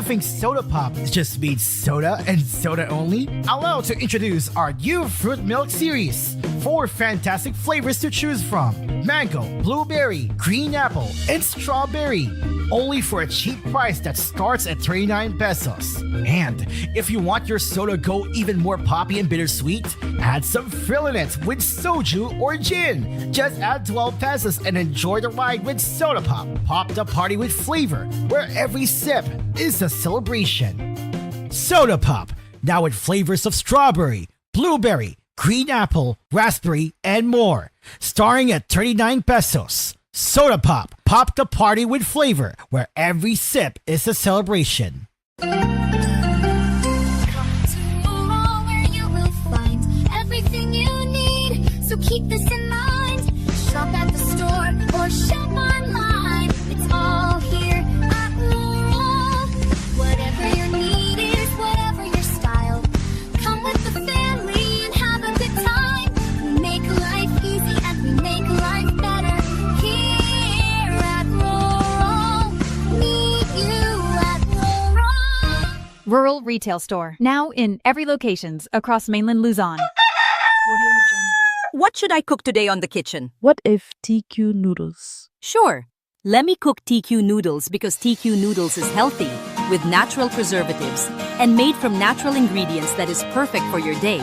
think soda pop just means soda and soda only? Allow to introduce our new fruit milk series. 4 fantastic flavors to choose from: mango, blueberry, green apple, and strawberry. Only for a cheap price that starts at 39 pesos. And if you want your soda go even more poppy and bittersweet, add some fill in it with soju or gin. Just add 12 pesos and enjoy the ride with soda pop. Pop the party with flavor, where every sip is a celebration. Soda pop, now with flavors of strawberry, blueberry, green apple, raspberry, and more. Starting at 39 pesos. Soda pop, pop the party with flavor, where every sip is a celebration. Come to a mall where you will find everything you need. So keep this in mind. Shop at the store or shop online. It's all here at Laurel. Whatever your need is, whatever your style, come with the family and have a good time. We make life easy and we make life better. Here at Laurel, meet you at Laurel. Rural Retail Store, now in every locations across mainland Luzon. What should I cook today on the kitchen? What if TQ noodles? Sure. Let me cook TQ noodles because TQ noodles is healthy, with natural preservatives, and made from natural ingredients that is perfect for your day.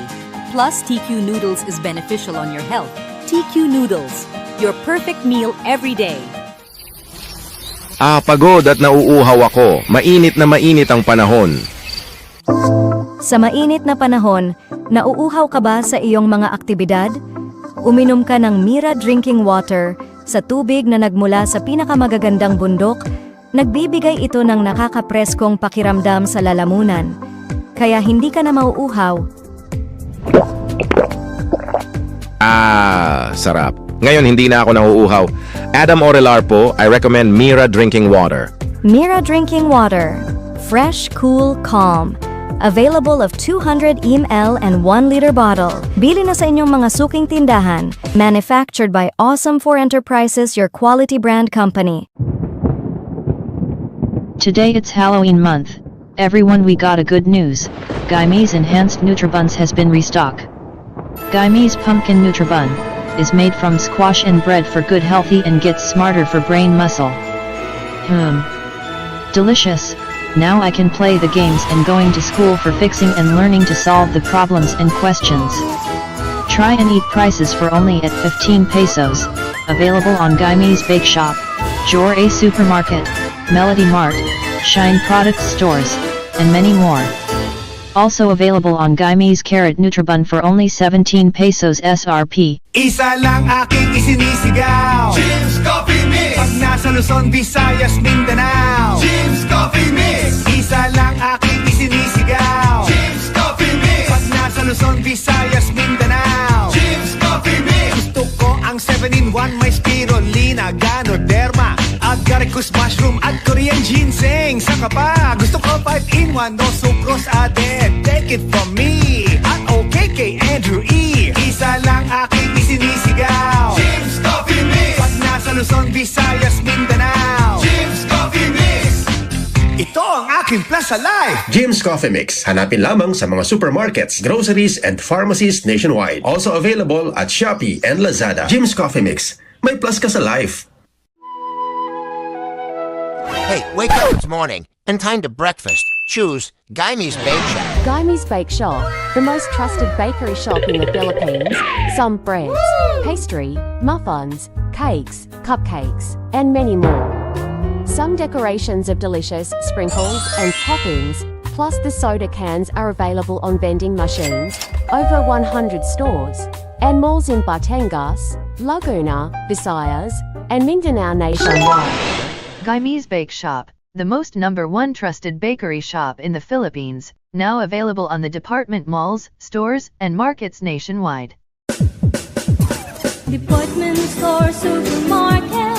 Plus, TQ noodles is beneficial on your health. TQ noodles, your perfect meal every day. Pagod at nauuhaw ako. Mainit na mainit ang panahon. Sa mainit na panahon, nauuhaw ka ba sa iyong mga aktibidad? Uminom ka ng Mira Drinking Water sa tubig na nagmula sa pinakamagagandang bundok. Nagbibigay ito ng nakakapreskong pakiramdam sa lalamunan. Kaya hindi ka na mauuhaw. Sarap. Ngayon hindi na ako nauuhaw. Adam Orelar po, I recommend Mira Drinking Water. Mira Drinking Water. Fresh, cool, calm. Available of 200 ml and 1 liter bottle. Bili na sa inyong mga suking tindahan. Manufactured by Awesome 4 Enterprises, your quality brand company. Today it's Halloween month. Everyone, we got a good news. Guyme's Enhanced Nutribun's has been restocked. Guyme's Pumpkin Nutribun is made from squash and bread for good healthy and gets smarter for brain muscle. Delicious. Now I can play the games and going to school for fixing and learning to solve the problems and questions. Try and eat prices for only at 15 pesos. Available on Guyme's Bake Shop, Jor A Supermarket, Melody Mart, Shine Product Stores, and many more. Also available on Guyme's Carrot Nutribun for only 17 pesos SRP. Isa lang aking isinisigaw, Jim's Coffee Mix. Pag nasa Luzon, Visayas, Mindanao, Jim's Coffee Mix. Isa lang aking isinisigaw, Jim's Coffee Mix. Pag nasa Luzon, Visayas, Mindanao, Jim's Coffee Mix. Gusto ko ang 7-in-1, may spirulina, ganoderma, agaricus mushroom at Korean ginseng. Saka pa, gusto ko 5-in-1, no sucrose added. Take it from me, at OKK Andrew E. Isa lang aking isinisigaw, Jim's Coffee Mix. Pag nasa Luzon, Visayas, Mindanao, Jim's Coffee Mix. Ito ang aking plus sa life. Jim's Coffee Mix. Hanapin lamang sa mga supermarkets, groceries, and pharmacies nationwide. Also available at Shopee and Lazada. Jim's Coffee Mix. May plus ka sa life. Hey, wake up, it's morning, and time to breakfast. Choose Guyme's Bake Shop. Guyme's Bake Shop, the most trusted bakery shop in the Philippines. Some breads, pastry, muffins, cakes, cupcakes, and many more. Some decorations of delicious sprinkles and toppings, plus the soda cans are available on vending machines, over 100 stores, and malls in Batangas, Laguna, Visayas, and Mindanao nationwide. Guyme's Bake Shop, the most #1 trusted bakery shop in the Philippines, now available on the department malls, stores, and markets nationwide. Department store, supermarket,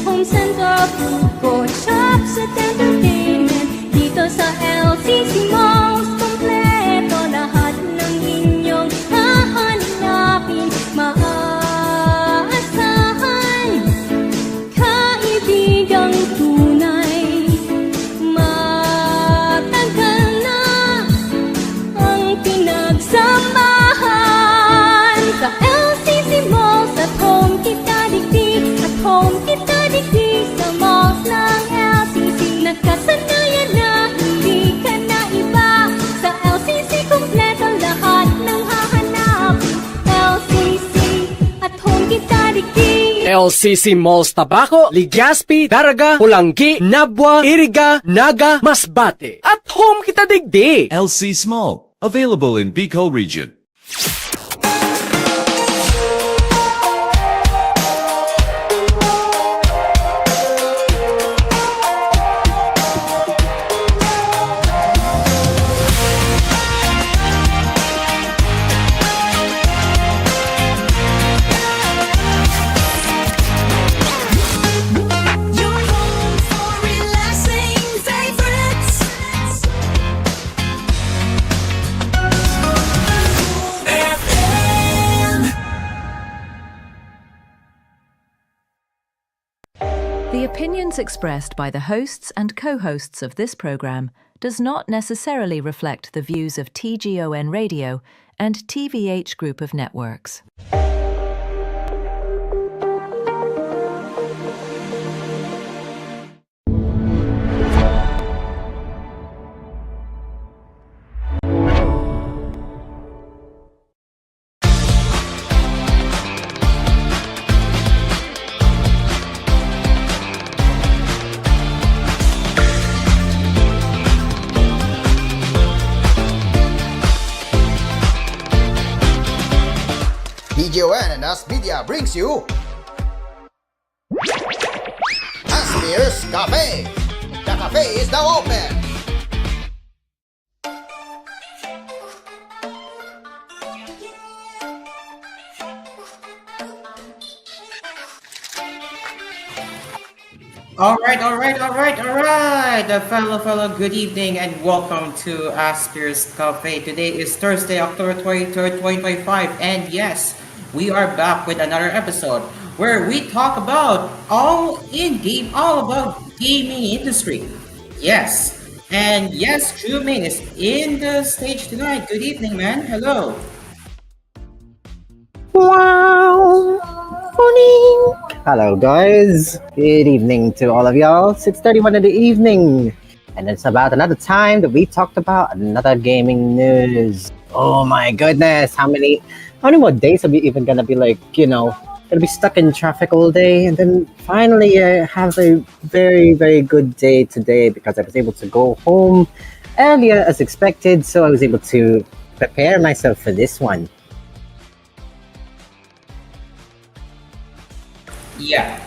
home center, food court, shops at entertainment. Dito sa LCC Malls, kompleto lahat ng inyong hahanapin. Maasahan, kaibigang tunay, LCC Malls Tabaco, Legazpi, Daraga, Pulanggi, Nabwa, Iriga, Naga, Masbate. At home kita digdi. LC Small, available in Bicol region. The opinions expressed by the hosts and co-hosts of this program does not necessarily reflect the views of TGON Radio and TVH Group of Networks. TGON and Asphere brings you Asphere's Cafe. The cafe is now open. All right. Fellow, good evening and welcome to Asphere's Cafe. Today is Thursday, October 23rd, 2025, and yes, we are back with another episode where we talk about all about gaming industry. Yes, and yes, Trumaine is in the stage tonight. Good evening, man. Hello. Wow! Morning! Hello guys, good evening to all of y'all. 6:31 in the evening, and it's about another time that we talked about another gaming news. Oh my goodness, how many more days are we even gonna be gonna be stuck in traffic all day? And then finally I have a very, very good day today because I was able to go home earlier as expected, so I was able to prepare myself for this one. Yeah,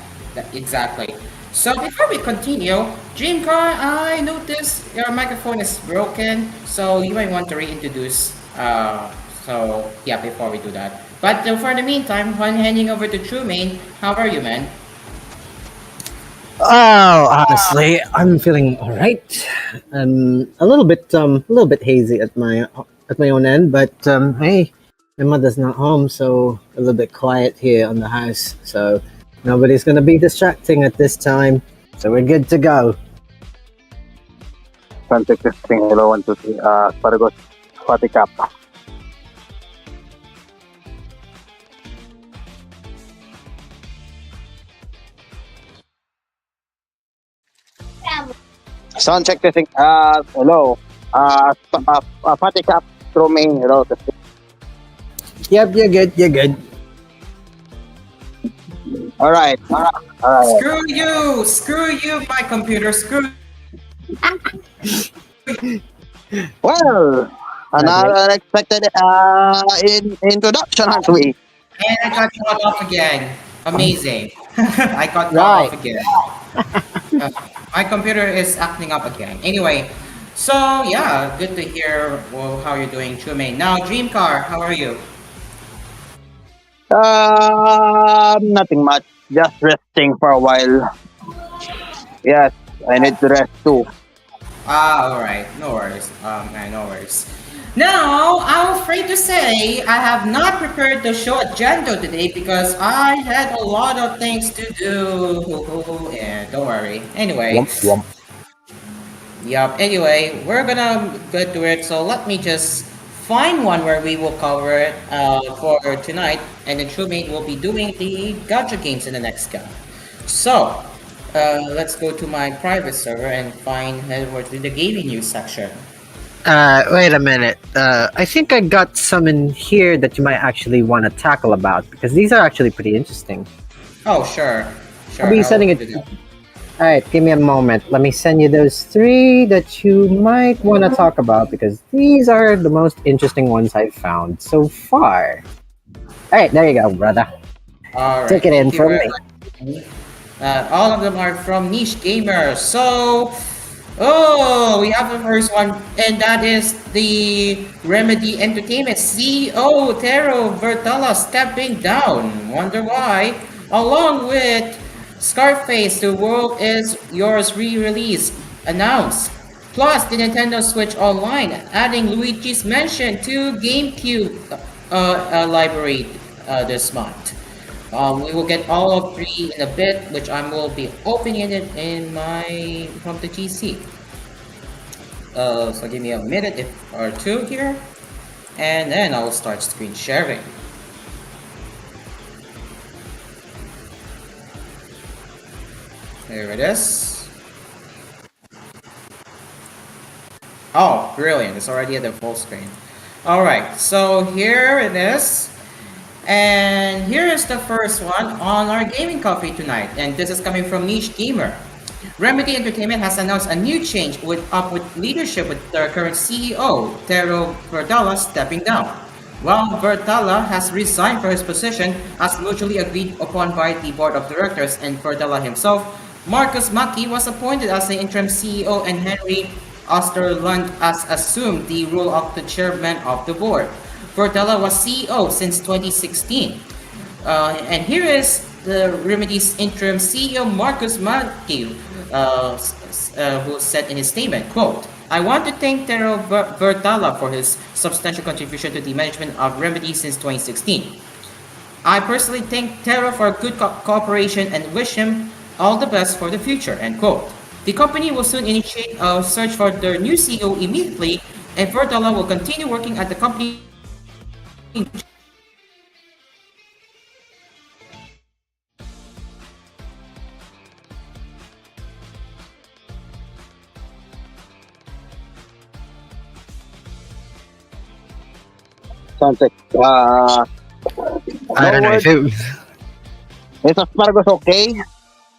exactly. So before we continue, Dreamcar, I noticed your microphone is broken, so you might want to reintroduce. So yeah, before we do that. But for the meantime, when handing over to Trumaine, how are you, man? Oh, honestly, I'm feeling all right. A little bit hazy at my own end, but hey, my mother's not home, so a little bit quiet here on the house. So nobody's gonna be distracting at this time, so we're good to go. Contact testing, hello, 1, 2, 3, Sparagos, Paticap. Sound check testing, hello, Paticap, Trumaine, hello, testing. Yep, you're good. All right. Screw you, my computer, screw. Well, another unexpected introduction, aren't we? And I got cut off again. Amazing. I got cut off again. My computer is acting up again. Anyway, so yeah, good to hear how you're doing, Trumaine. Now, Dreamcar, how are you? Nothing much. Just resting for a while. Yes, I need to rest too. Alright. No worries. No worries. Now, I'm afraid to say I have not prepared the show agenda today because I had a lot of things to do. Yeah, don't worry. Anyway. Yup. Anyway, we're gonna get to it. So let me just find one where we will cover it for tonight, and then Trumaine will be doing the gacha games in the next guy. So let's go to my private server and head over to the gaming news section. Wait a minute. I think I got some in here that you might actually want to tackle about, because these are actually pretty interesting. Oh, sure. I'll Sure, be I will sending do it. that. Alright, give me a moment. Let me send you those three that you might want to talk about because these are the most interesting ones I've found so far. Alright, there you go, brother. All right, Take it in thank you from very me. much. All of them are from niche gamers. So, oh, we have the first one, and that is the Remedy Entertainment CEO Tero Bertala stepping down. Wonder why? Along with Scarface, The World Is Yours re-release announced. Plus, the Nintendo Switch Online, adding Luigi's Mansion to GameCube library this month. We will get all of three in a bit, which I will be opening it in my from the GC. So give me a minute or two here, and then I will start screen sharing. Here it is. Oh, brilliant! It's already at the full screen. All right, so here it is. And here is the first one on our gaming coffee tonight, and this is coming from Niche Gamer. Remedy Entertainment has announced a new change with leadership with their current CEO, Tero Verdala, stepping down. While Verdala has resigned for his position as mutually agreed upon by the board of directors and Verdala himself, Marcus Maki was appointed as the interim CEO and Henry Osterlund has assumed the role of the chairman of the board. Verdala was CEO since 2016. And here is the Remedy's interim CEO, Marcus Matthew, who said in his statement, quote, I want to thank Tero Verdala for his substantial contribution to the management of Remedy since 2016. I personally thank Tero for good cooperation and wish him all the best for the future, end quote. The company will soon initiate a search for their new CEO immediately, and Verdala will continue working at the company. Sounds like, I don't know if it was. is Asparagus okay?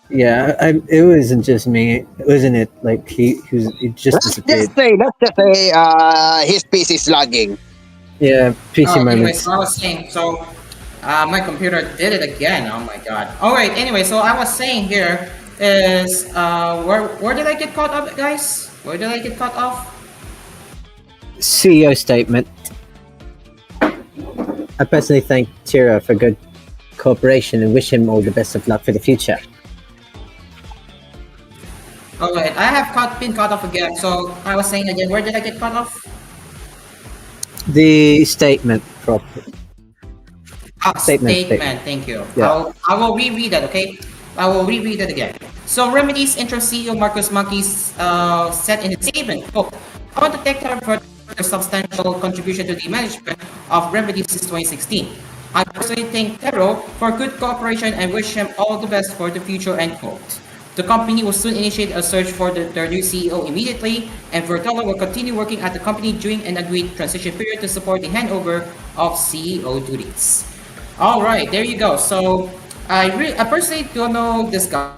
Yeah, it wasn't just me, wasn't it? Like he was, it just disappeared. Let's just say, his PC is lagging. Yeah, PC Anyways, moments. I was saying, so my computer did it again. Oh my god. All right. Anyway, so I was saying here is where did I get caught up, guys? Where did I get caught off? CEO statement. I personally thank Tira for good cooperation and wish him all the best of luck for the future. All right, I have been caught off again. So I was saying again, where did I get caught off? The statement proper. Statement. Thank you. Yeah. I will reread that. Okay, I will reread it again. So Remedy's interim CEO Marcus Monkeys said in his statement, quote, I want to thank her for their substantial contribution to the management of Remedy since 2016. I personally thank Tero for good cooperation and wish him all the best for the future, end quote. The company will soon initiate a search for their new CEO immediately, and Verdala will continue working at the company during an agreed transition period to support the handover of CEO duties. All right, there you go. So I personally don't know this guy.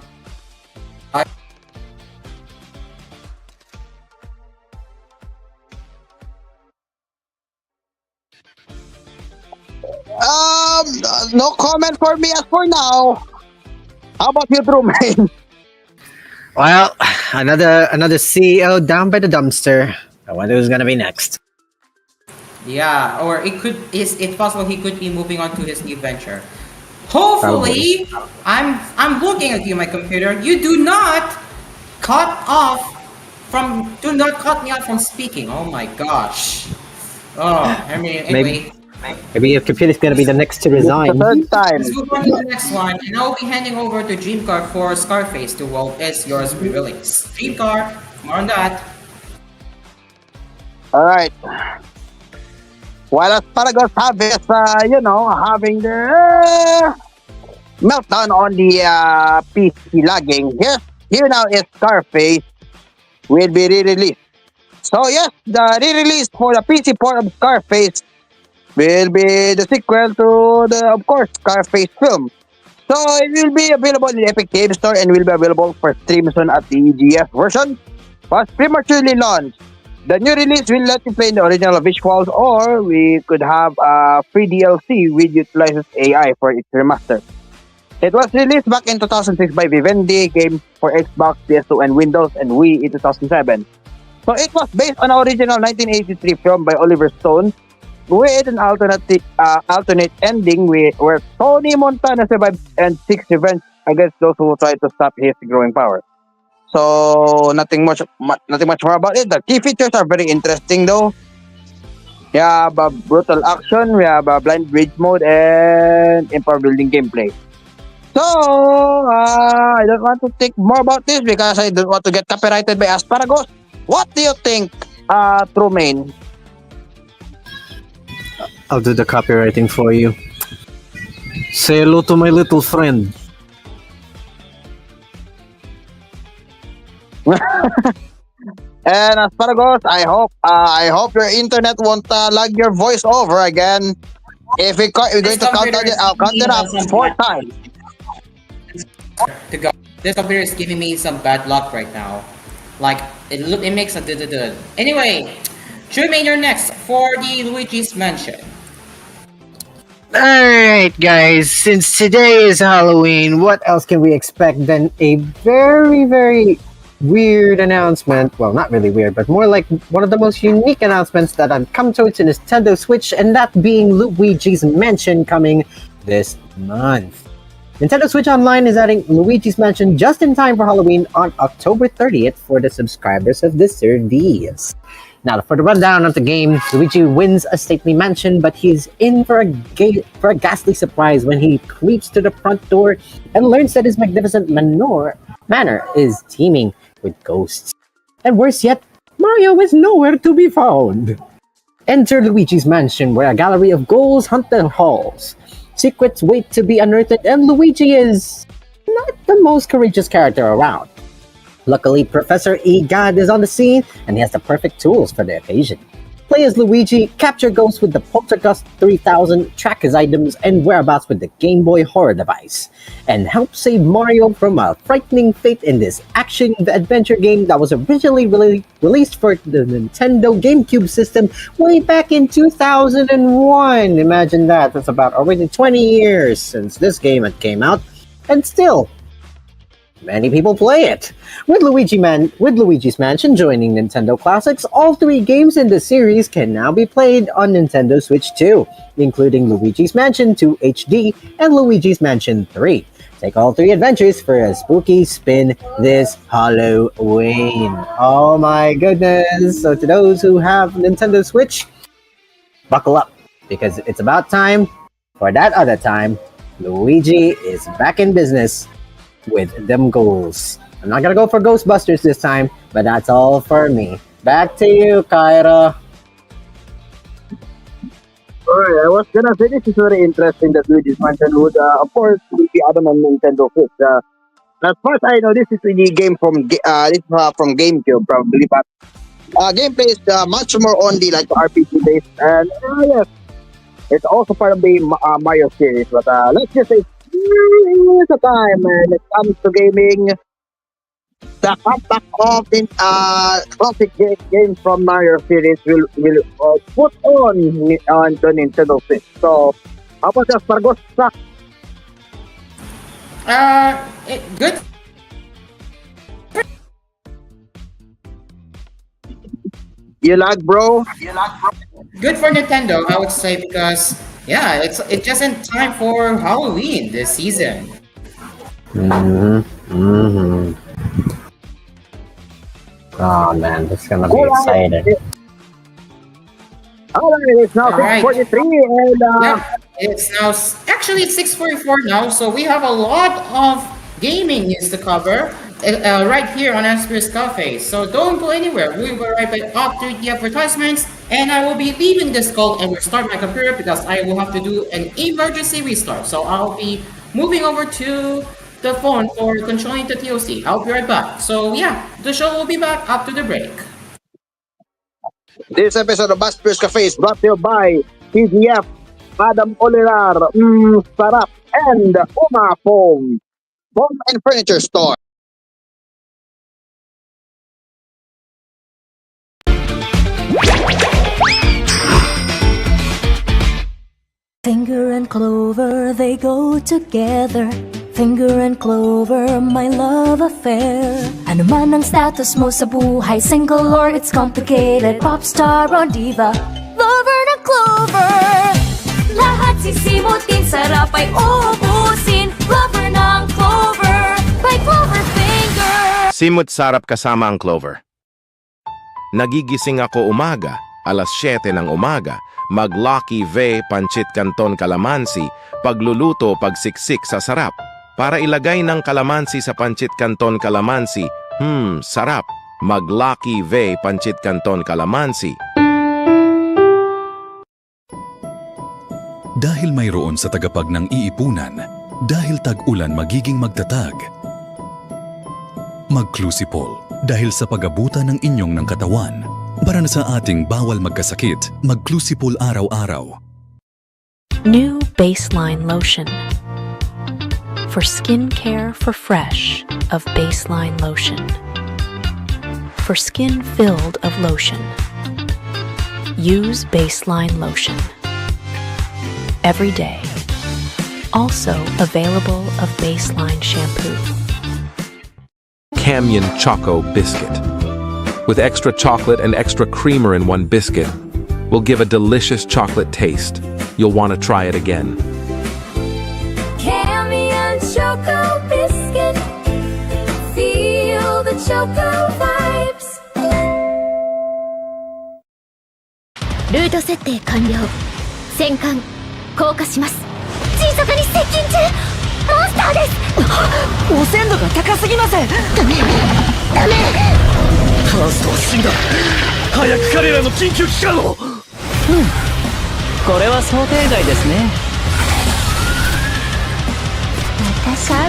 No comment for me as for now. How about you, Truman? Well, another CEO down by the dumpster. I wonder who's gonna be next. Yeah, or it's possible he could be moving on to his new venture. Hopefully, I'm looking at you, my computer. You do not cut me off from speaking. Oh my gosh. Oh, I mean, anyway. Maybe your computer's gonna be the next to resign. Let's move on to the next one, and I'll be handing over to Dreamcar for Scarface. The World Is Yours re-release. Dreamcar, more on that. All right. While Asparagus having the meltdown on the PC lagging, here now is Scarface will be re-released. So yes, the re-release for the PC port of Scarface will be the sequel to the, of course, Scarface film. So it will be available in the Epic Game Store and will be available for stream soon at the EGS version. Was prematurely launched. The new release will let you play in the original visuals, or we could have a free DLC which utilizes AI for its remaster. It was released back in 2006 by Vivendi, game for Xbox, PS2, and Windows, and Wii in 2007. So it was based on the original 1983 film by Oliver Stone, with an alternate ending where Tony Montana survives and seeks revenge against those who try to stop his growing power. So nothing much more about it. The key features are very interesting though. We have a brutal action, we have a blind bridge mode, and empower building gameplay. So I don't want to think more about this because I don't want to get copyrighted by Asparagus. What do you think, Trumaine? I'll do the copywriting for you. Say hello to my little friend. And Asparagus, I hope your internet won't lag your voice over again. If we're going to count it up 4 times. To go. This computer is giving me some bad luck right now. Like it makes a duh. Anyway, Trumaine, you're next for the Luigi's Mansion. Alright, guys, since today is Halloween, What else can we expect than a very, very weird announcement? Well, not really weird, but more like one of the most unique announcements that have come to Nintendo Switch, and that being Luigi's Mansion coming this month. Nintendo Switch Online is adding Luigi's Mansion just in time for Halloween on October 30th for the subscribers of this service. Now, for the rundown of the game, Luigi wins a stately mansion, but he's in for a ghastly surprise when he creeps to the front door and learns that his magnificent manor is teeming with ghosts. And worse yet, Mario is nowhere to be found. Enter Luigi's Mansion, where a gallery of ghouls hunt the halls. Secrets wait to be unearthed, and Luigi is not the most courageous character around. Luckily, Professor E-God is on the scene, and he has the perfect tools for the occasion. Play as Luigi, capture ghosts with the Poltergust 3000, track his items and whereabouts with the Game Boy horror device, and help save Mario from a frightening fate in this action-adventure game that was originally released for the Nintendo GameCube system way back in 2001. Imagine that, that's about already 20 years since this game had came out, and still, many people play it. With Luigi's Mansion joining Nintendo Classics, all 3 games in the series can now be played on Nintendo Switch 2, including Luigi's Mansion 2 HD and Luigi's Mansion 3. Take all 3 adventures for a spooky spin this Halloween. Oh my goodness! So to those who have Nintendo Switch, buckle up, because it's about time for that other time. Luigi is back in business with them goals. I'm not gonna go for Ghostbusters this time, but that's all for me. Back to you, Kyra. Alright, I was gonna say this is very interesting that Luigi's Mansion would, of course, will be added on Nintendo Switch. As far as I know, this is really game from from GameCube probably, but gameplay is much more on the like RPG based, and yes, it's also part of the Mario series. But let's just say it's a time when it comes to gaming. The comeback of the classic games from Mario series will put on the Nintendo Switch. So, how about the Spargos? Good. You lag, bro? Good for Nintendo, I would say, because yeah, it's just in time for Halloween this season. Oh man, this is gonna be exciting. Alright, it's now 6:43 and yeah, it's now actually 6:44 now, so we have a lot of gaming news to cover right here on Asphere's Cafe. So don't go anywhere. We will be right back after the advertisements, and I will be leaving this call and restart my computer because I will have to do an emergency restart. So I'll be moving over to the phone for controlling the TOC. I'll be right back. So yeah, the show will be back after the break. This episode of Asphere's Cafe is brought to you by TGF, Adam Olerar, Sarap, and Uma Foam and Furniture Store. Finger and clover, they go together. Finger and clover, my love affair. Ano man ang status mo sa buhay, single or it's complicated, pop star or diva, lover ng clover. Lahat sisimutin, sarap ay uubusin, lover ng clover, by Clover Finger. Simut sarap kasama ang clover. Nagigising ako umaga, alas 7 ng umaga, mag-Lucky Ve pancit canton calamansi, pagluluto pagsiksik sa sarap. Para ilagay ng calamansi sa pancit canton calamansi, sarap. Mag-Lucky Ve pancit canton calamansi. Dahil mayroon sa tagapag ng iipunan, dahil tag-ulan magiging magtatag. Mag-Clusipol, dahil sa pag-abutan ng inyong ng katawan. Para na sa ating bawal magkasakit, mag-Clusipol araw-araw. New Baseline Lotion. For skin care for fresh of Baseline Lotion. For skin filled of lotion. Use Baseline Lotion. Every day. Also available of Baseline Shampoo. Canyon Choco Biscuit. With extra chocolate and extra creamer in one biscuit, will give a delicious chocolate taste. You'll want to try it again. Canyon Choco Biscuit. Feel the Choco vibes. ルート設定完了。戦艦降下します。小さに接近中。モンスターです。汚染度が高すぎます。ダメ。カーストは死んだ。早く彼らの緊急機関を。これは想定外ですね。私は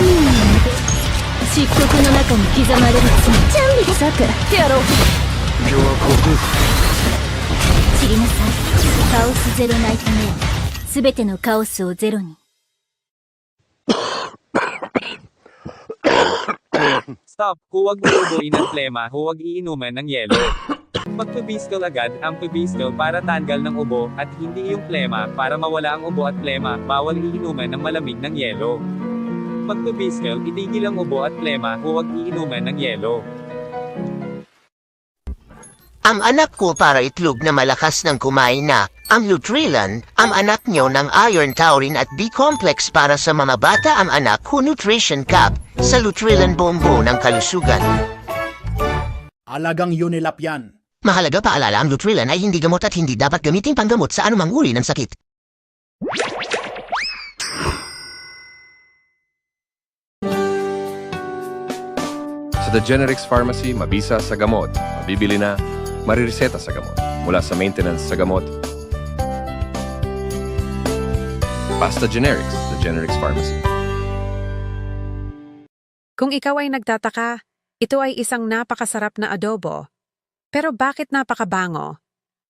漆黒の中に刻まれる罪。準備です。策やろう。上国。散りなさい。カオスゼロナイトメア。すべてのカオスをゼロに。Stop, huwag uubuin ang plema, huwag iinuman ng yelo. Magpabiskel agad ang pabiskel para tanggal ng ubo, at hindi yung plema para mawala ang ubo at plema, bawal iinuman ng malamig ng yelo. Magpabiskel, itigil ang ubo at plema, huwag iinuman ng yelo. Ang anak ko para itlog na malakas ng kumain na, ang Nutrilan, ang anak nyo ng Iron Taurine at B-Complex para sa mga bata ang anak ko Nutrition Cup, sa Nutrilan Bombo ng kalusugan. Alagang Unilap yan. Mahalaga paalala ang Nutrilan ay hindi gamot at hindi dapat gamitin panggamot sa anumang uri ng sakit. Sa The Generics Pharmacy, mabisa sa gamot, mabibili na, marireseta sa gamot, mula sa maintenance sa gamot. Basta Generics, The Generics Pharmacy. Kung ikaw ay nagtataka, ito ay isang napakasarap na adobo. Pero bakit napakabango?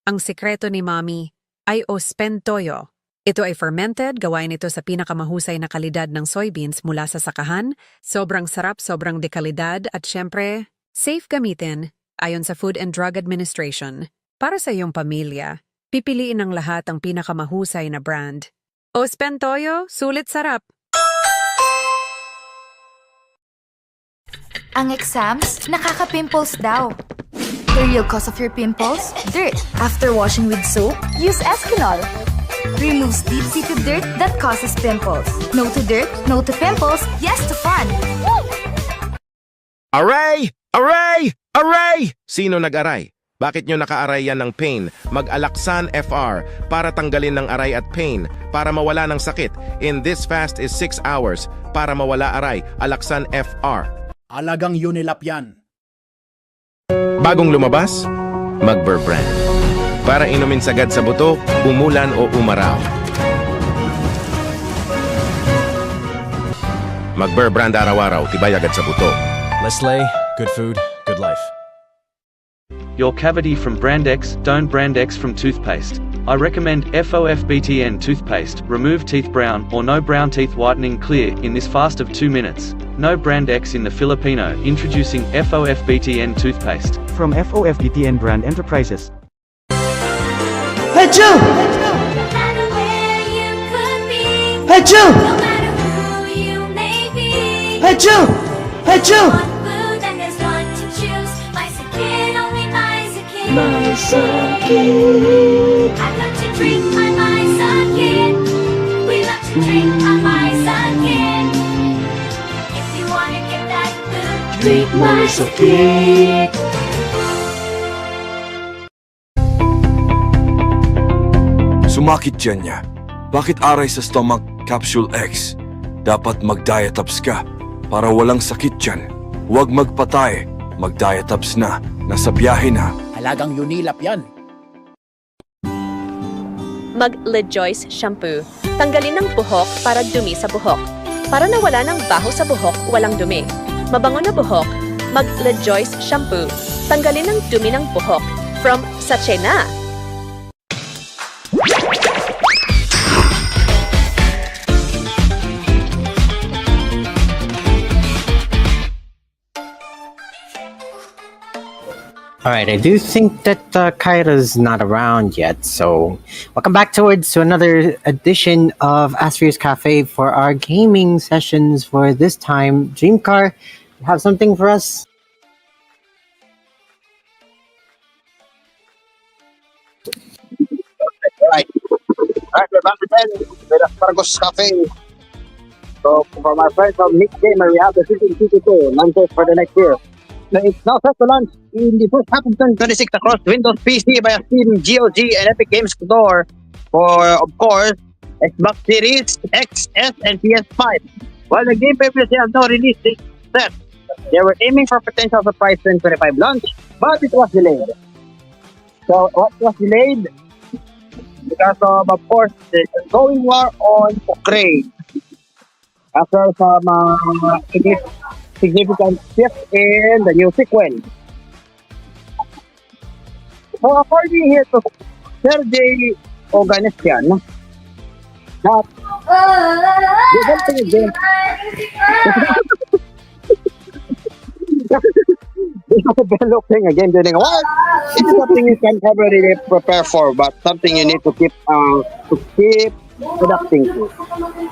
Ang sikreto ni Mommy ay ospentoyo. Ito ay fermented, gawain ito sa pinakamahusay na kalidad ng soybeans mula sa sakahan, sobrang sarap, sobrang dekalidad, at syempre, safe gamitin ayon sa Food and Drug Administration. Para sa iyong pamilya, pipiliin ng lahat ang pinakamahusay na brand. Ospentoyo, sulit sarap! Ang exams, nakaka-pimples daw. The real cause of your pimples? Dirt. After washing with soap, use Eskinol. Removes deep-seated dirt that causes pimples. No to dirt, no to pimples, yes to fun! Woo! Aray! Aray! Aray! Sino nag-aray? Bakit nyo naka-aray yan ng pain? Mag-Alaksan FR para tanggalin ng aray at pain, para mawala ng sakit. In this fast is 6 hours para mawala aray. Alaksan FR. Alagang Unilap yan. Bagong lumabas? Mag-Burr Brand. Para inumin sagad sa buto, umulan o umaraw. Mag-Burr Brand araw-araw, tibay agad sa buto. Leslie, good food, good life. Your cavity from Brandex, don't Brandex from toothpaste. I recommend FOFBTN toothpaste, remove teeth brown or no brown teeth whitening clear in this fast of 2 minutes. No brand X in the Filipino, introducing FOFBTN toothpaste. From FOFBTN Brand Enterprises. Achoo! Achoo! Achoo! Achoo! I love to drink my Mysakin. We love to drink my Mysakin. If you wanna get that good, drink Mysakin. Sumakit dyan niya. Bakit aray sa stomach capsule X? Dapat mag-dietops ka para walang sakit dyan. Huwag magpatay. Mag-dietops na. Nasa biyahe na. Halagang Unilap yan. Mag-Lejoice Shampoo. Tanggalin ng buhok para dumi sa buhok. Para nawala ng baho sa buhok, walang dumi. Mabango na buhok, mag-Lejoice Shampoo. Tanggalin ng dumi ng buhok. From sachet na. Alright, I do think that Kaira's not around yet, so welcome back to another edition of Asphere's Cafe for our gaming sessions for this time. Dreamcar, you have something for us? Right, we're back again with Asparagus Cafe. So, for my friends from Nick Gamer, we have the Season 2 launches for the next year. So it's now set to launch in the first half of 2026 across Windows PC by Steam, GOG, and Epic Games Store for, of course, Xbox Series X, S, and PS5. While the game previously has no release date set, they were aiming for potential surprise 2025 launch, but it was delayed. So what was delayed? Because of course, the ongoing war on Ukraine. After some significant shift in the new sequel. So according here to Sergey Oganessian, that developing again developing again during a while, it's something you can never really prepare for, but something you need to keep adapting to.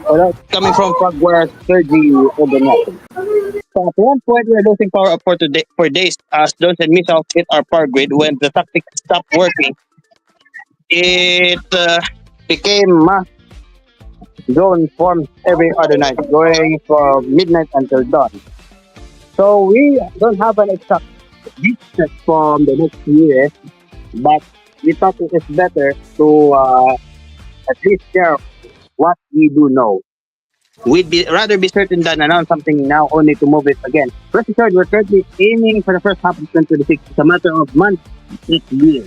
So that's coming from Frogware's Sergey Oganessian. So at one point, we were losing power up for days as drones and missiles hit our power grid. When the tactic stopped working, it became mass zone formed every other night, going from midnight until dawn. So we don't have an exact date from the next year, but we thought it is better to at least share what we do know. We'd rather be certain than announce something now only to move it again. Rest assured, we're currently aiming for the first half of 2026. It's a matter of months, not years.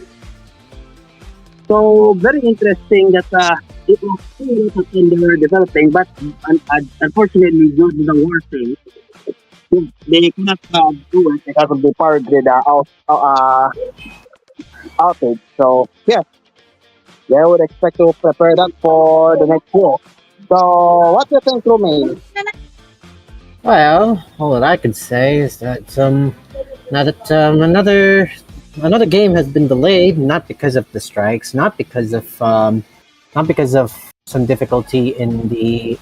So, very interesting that it was still under developing, but unfortunately, due to the war thing, they cannot do it because of the power grid outage. So, yes, they would expect to prepare that for the next year. So, what do you think, Romain? Well, all that I could say is that now that another game has been delayed, not because of the strikes, not because of some difficulty in the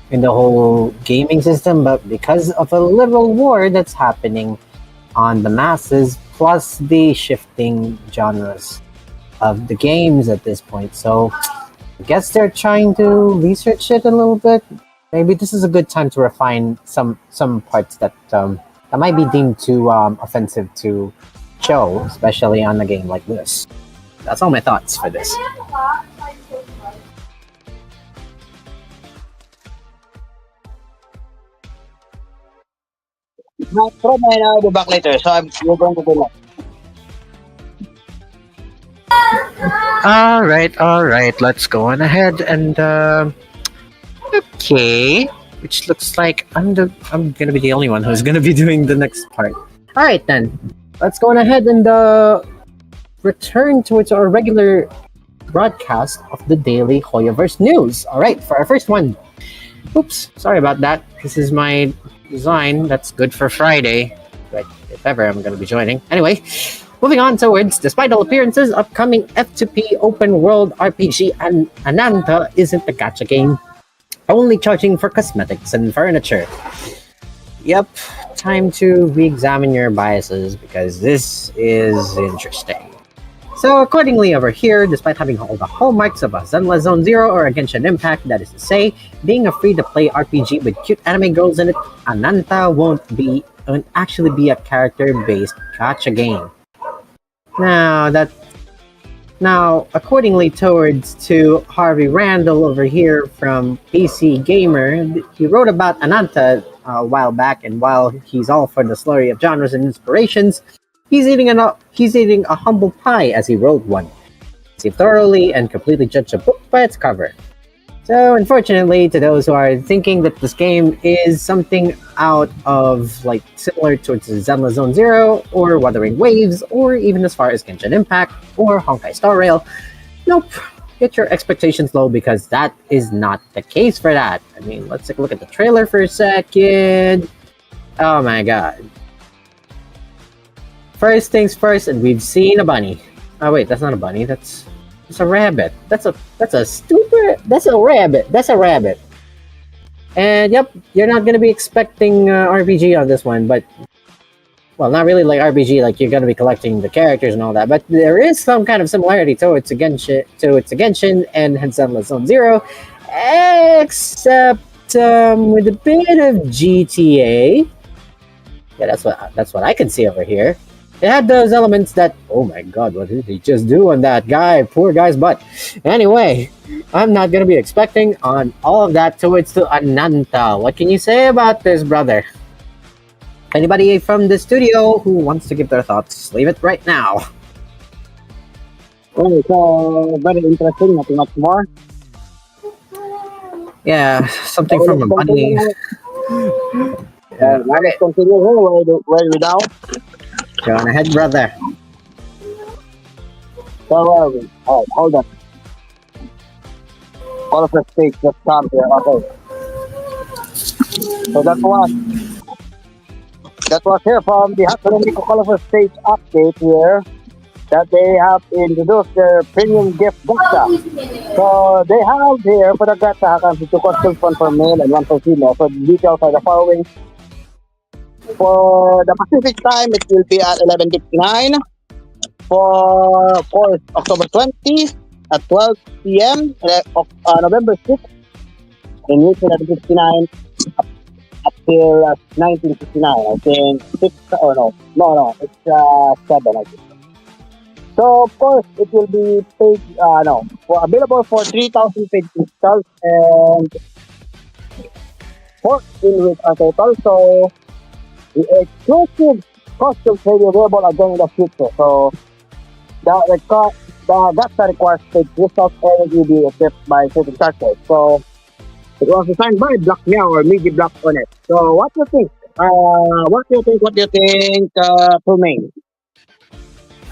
whole gaming system, but because of a literal war that's happening on the masses, plus the shifting genres of the games at this point. So I guess they're trying to research it a little bit. Maybe this is a good time to refine some parts that might be deemed too offensive to show, especially on a game like this. That's all my thoughts for this. I'll be back later, so we're going to do that. All right. Let's go on ahead and okay. Which looks like I'm gonna be the only one who's gonna be doing the next part. All right then. Let's go on ahead and return towards our regular broadcast of the daily Hoyoverse news. Alright, for our first one. Oops, sorry about that. This is my design that's good for Friday. But if ever I'm going to be joining. Anyway, moving on towards, despite all appearances, upcoming F2P open world RPG and Ananta isn't a gacha game, only charging for cosmetics and furniture. Yep, time to re-examine your biases because this is interesting. So accordingly over here, despite having all the hallmarks of a Zenless Zone Zero or a Genshin Impact, that is to say, being a free-to-play RPG with cute anime girls in it, Ananta won't actually be a character-based gacha game. Now, accordingly towards to Harvey Randall over here from PC Gamer, he wrote about Ananta a while back, and while he's all for the slurry of genres and inspirations, he's eating a humble pie as he wrote one. He thoroughly and completely judged a book by its cover. So, unfortunately, to those who are thinking that this game is something out of, like, similar to Zenless Zone Zero, or Wuthering Waves, or even as far as Genshin Impact, or Honkai Star Rail, nope. Get your expectations low because that is not the case for that. I mean, let's take a look at the trailer for a second. Oh my god. First things first, and we've seen a bunny. Oh wait, that's not a bunny, that's a rabbit. That's a rabbit. That's a rabbit. And yep, you're not gonna be expecting RPG on this one, but well, not really like RPG, like you're gonna be collecting the characters and all that, but there is some kind of similarity to its Genshin and Zenless Zone Zero, except with a bit of GTA. Yeah, that's what I can see over here. It had those elements that, oh my god, what did he just do on that guy? Poor guy's butt. Anyway, I'm not gonna be expecting on all of that towards to Ananta. What can you say about this, brother? Anybody from the studio who wants to give their thoughts, leave it right now. Oh, so very interesting, nothing much more. Yeah, something from a bunny. Let's continue here, where we now? Go on ahead, brother. So where are we? Oh, hold on. All of the stage just come here. Okay. So that was here from the Hasbro Call of the Stage update here that they have introduced their premium gift gacha. So they have here for the gacha comes with 2 costumes, one for male and one for female. So the details are the following. For the Pacific time, it will be at 11:59. For October 20 at 12 p.m. November 6th, in which 11:59 up till 1959. I think 6 or no, it's 7. I think. So of course it will be paid. Available for 3,000 paid installs and 14 weeks are total. So the exclusive costumes will be available again in the future. So the gacha requires paid results and will be equipped by certain characters. So it was designed by Black Meow or Migi Black on it. So what do you think? What do you think, Pumain?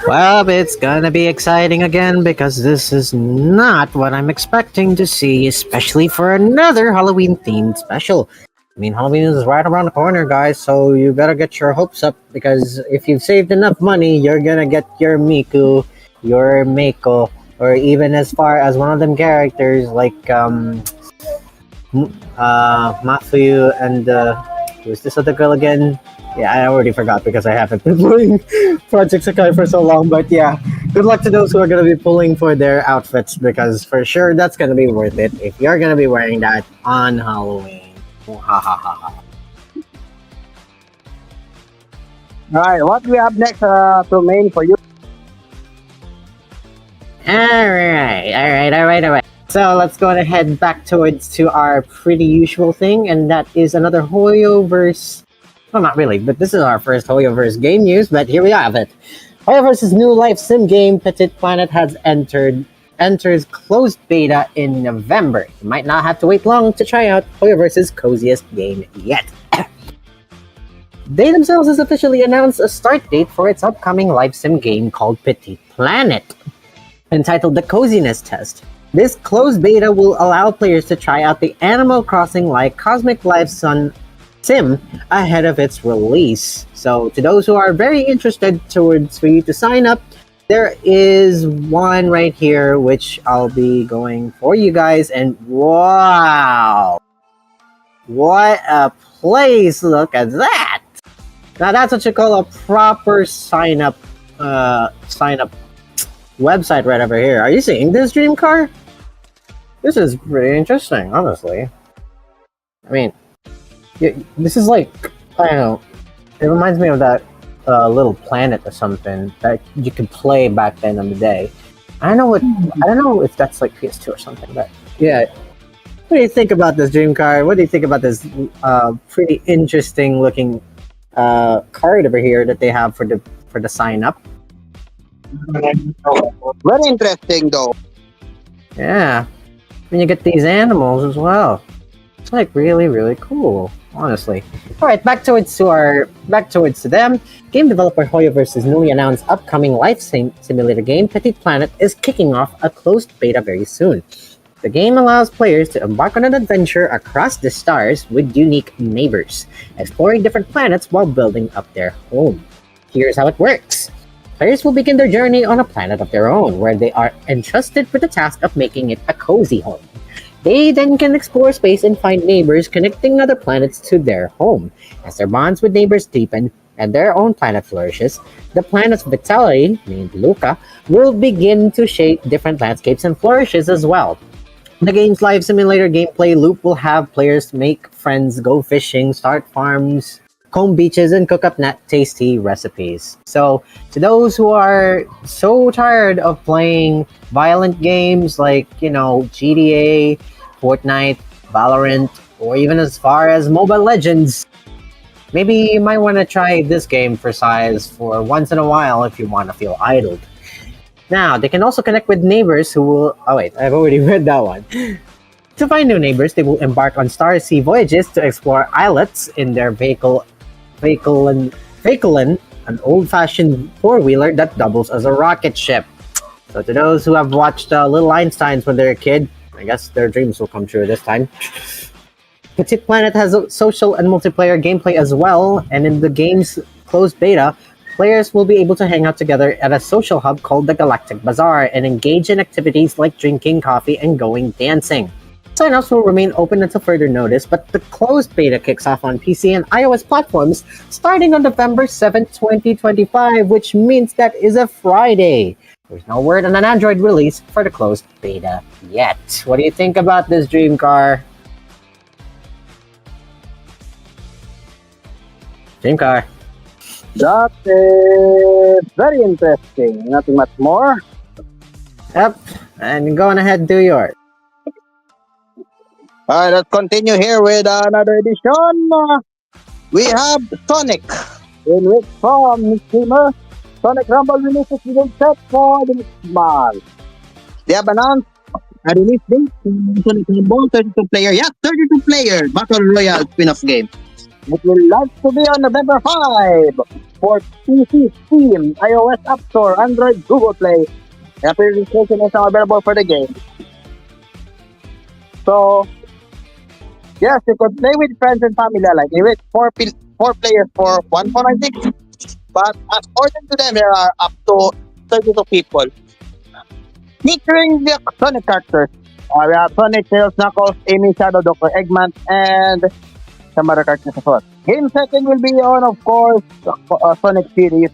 Well, it's gonna be exciting again because this is not what I'm expecting to see, especially for another Halloween-themed special. I mean, Halloween is right around the corner, guys, so you gotta get your hopes up because if you've saved enough money, you're gonna get your Miku, your Meiko, or even as far as one of them characters like Mafuyu and who's this other girl again? Yeah, I already forgot because I haven't been playing Project Sakai for so long, but yeah, good luck to those who are going to be pulling for their outfits because for sure that's going to be worth it if you're going to be wearing that on Halloween. Ha ha ha ha. Alright, what do we have next, Pumain, for you? Alright. So let's go ahead back to our pretty usual thing, and that is another Hoyoverse. Well, not really, but this is our first Hoyoverse game news, but here we have it. Hoyoverse's new life sim game, Petit Planet, has enters closed beta in November. You might not have to wait long to try out Hoyoverse's coziest game yet. They themselves has officially announced a start date for its upcoming live sim game called Petit Planet. entitled the Coziness Test. This closed beta will allow players to try out the Animal Crossing-like Cosmic Life Sim ahead of its release. So to those who are very interested for you to sign up, there is one right here which I'll be going for you guys, and wow! What a place! Look at that! Now that's what you call a proper sign up website right over here. Are you seeing this, Dream Car? This is pretty interesting, honestly. I mean, this is like, I don't know, it reminds me of that little planet or something that you could play back then in the day. I don't know if that's like PS2 or something, but yeah. What do you think about this, Dream Car? What do you think about this pretty interesting looking card over here that they have for the sign up? Very interesting, though. Yeah, and you get these animals as well. It's like really, really cool, honestly. All right, back towards them. Game developer Hoyoverse's newly announced upcoming life simulator game, Petit Planet, is kicking off a closed beta very soon. The game allows players to embark on an adventure across the stars with unique neighbors, exploring different planets while building up their home. Here's how it works. Players will begin their journey on a planet of their own, where they are entrusted with the task of making it a cozy home. They then can explore space and find neighbors connecting other planets to their home. As their bonds with neighbors deepen and their own planet flourishes, the planet's vitality, named Luca, will begin to shape different landscapes and flourishes as well. The game's live simulator gameplay loop will have players make friends, go fishing, start farms, comb beaches, and cook up tasty recipes. So, to those who are so tired of playing violent games like, GTA, Fortnite, Valorant, or even as far as Mobile Legends, maybe you might want to try this game for size for once in a while if you want to feel idled. Now, they can also connect with neighbors who will... Oh wait, I've already read that one. To find new neighbors, they will embark on star-sea voyages to explore islets in their Vehiclein, an old-fashioned four-wheeler that doubles as a rocket ship. So to those who have watched Little Einsteins when they're a kid, I guess their dreams will come true this time. Petit Planet has a social and multiplayer gameplay as well, and in the game's closed beta, players will be able to hang out together at a social hub called the Galactic Bazaar and engage in activities like drinking coffee and going dancing. Sign-ups will remain open until further notice, but the closed beta kicks off on PC and iOS platforms starting on November 7, 2025, which means that is a Friday. There's no word on an Android release for the closed beta yet. What do you think about this, Dream Car? Dream Car. That is very interesting. Nothing much more. Yep, and go on ahead and do yours. Alright, let's continue here with another edition. We have Sonic, in which from Steamer, Sonic Rumble releases will set for the next month. They have announced a release date for Sonic Rumble 32-player, 32-player Battle Royale spin-off game. It will launch to be on November 5 for PC, Steam, iOS App Store, Android, Google Play. The pre-registration is now available for the game. So, yes, you could play with friends and family alike. You with four players for 1,496. But according to them, there are up to 32 people. Featuring the Sonic characters. We have Sonic, Tails, Knuckles, Amy, Shadow, Dr. Eggman, and some other characters as well. Game setting will be on, of course, Sonic series.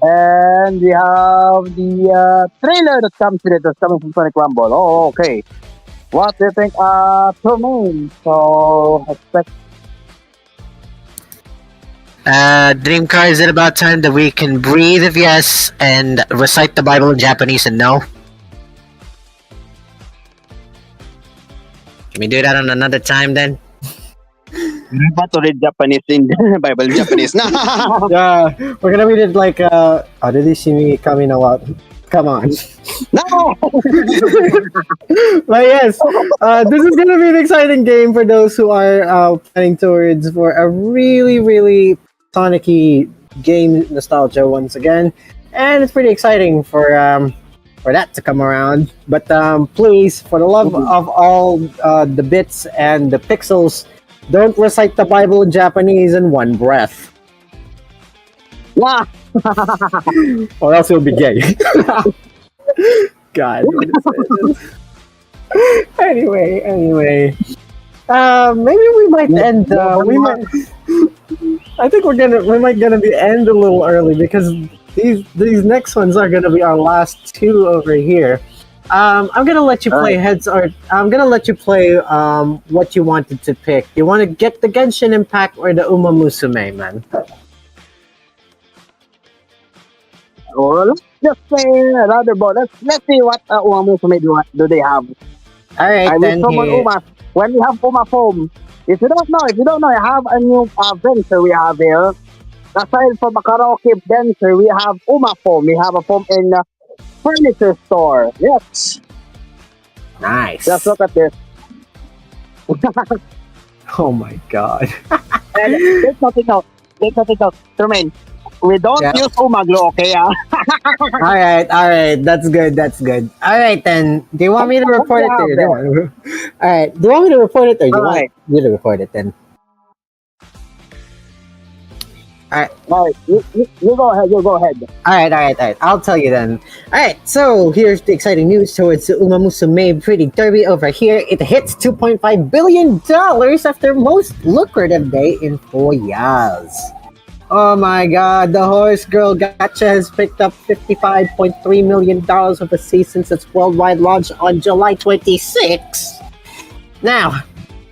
And we have the trailer that comes with it, that's coming from Sonic Rumble. Oh, okay. What do you think, Tremaine? So, expect... Dream Car, is it about time that we can breathe if yes, and recite the Bible in Japanese and no? Can we do that on another time then? But to read Japanese in Bible in Japanese. Yeah, we're gonna read it like, Adedishimi kami na wa. Come on. No! But yes, this is gonna be an exciting game for those who are planning towards for a really, really Sonic-y game nostalgia once again. And it's pretty exciting for for that to come around. But please, for the love of all the bits and the pixels, don't recite the Bible in Japanese in one breath. Wow. Or else you'll be gay. God. Anyway. Maybe we might end. I think we might gonna be end a little early because these next ones are gonna be our last two over here. I'm gonna let you play heads or I'm gonna let you play what you wanted to pick. You want to get the Genshin Impact or the Uma Musume, man? Or let's just say another ball. Let's see what Uma Musume do they have. All right, I will then. summon Uma. When we have Uma Foam, if you don't know, I have a new venture we have here. Aside from a karaoke venture, we have Uma Foam. We have a foam in furniture store. Yes. Nice. Just look at this. Oh my god. And there's nothing else. Tremaine, we don't use Uma glue, okay? All right. That's good. All right, then. Do you want me to report it? All right. Do you want me to report it, or do you want you to report it then? All right. You go ahead. All right. I'll tell you then. All right. So here's the exciting news towards the Uma Musume Pretty Derby over here. It hits $2.5 billion after most lucrative day in 4 years. Oh my god, the Horse Girl Gacha has picked up $55.3 million overseas since its worldwide launch on July 26. Now,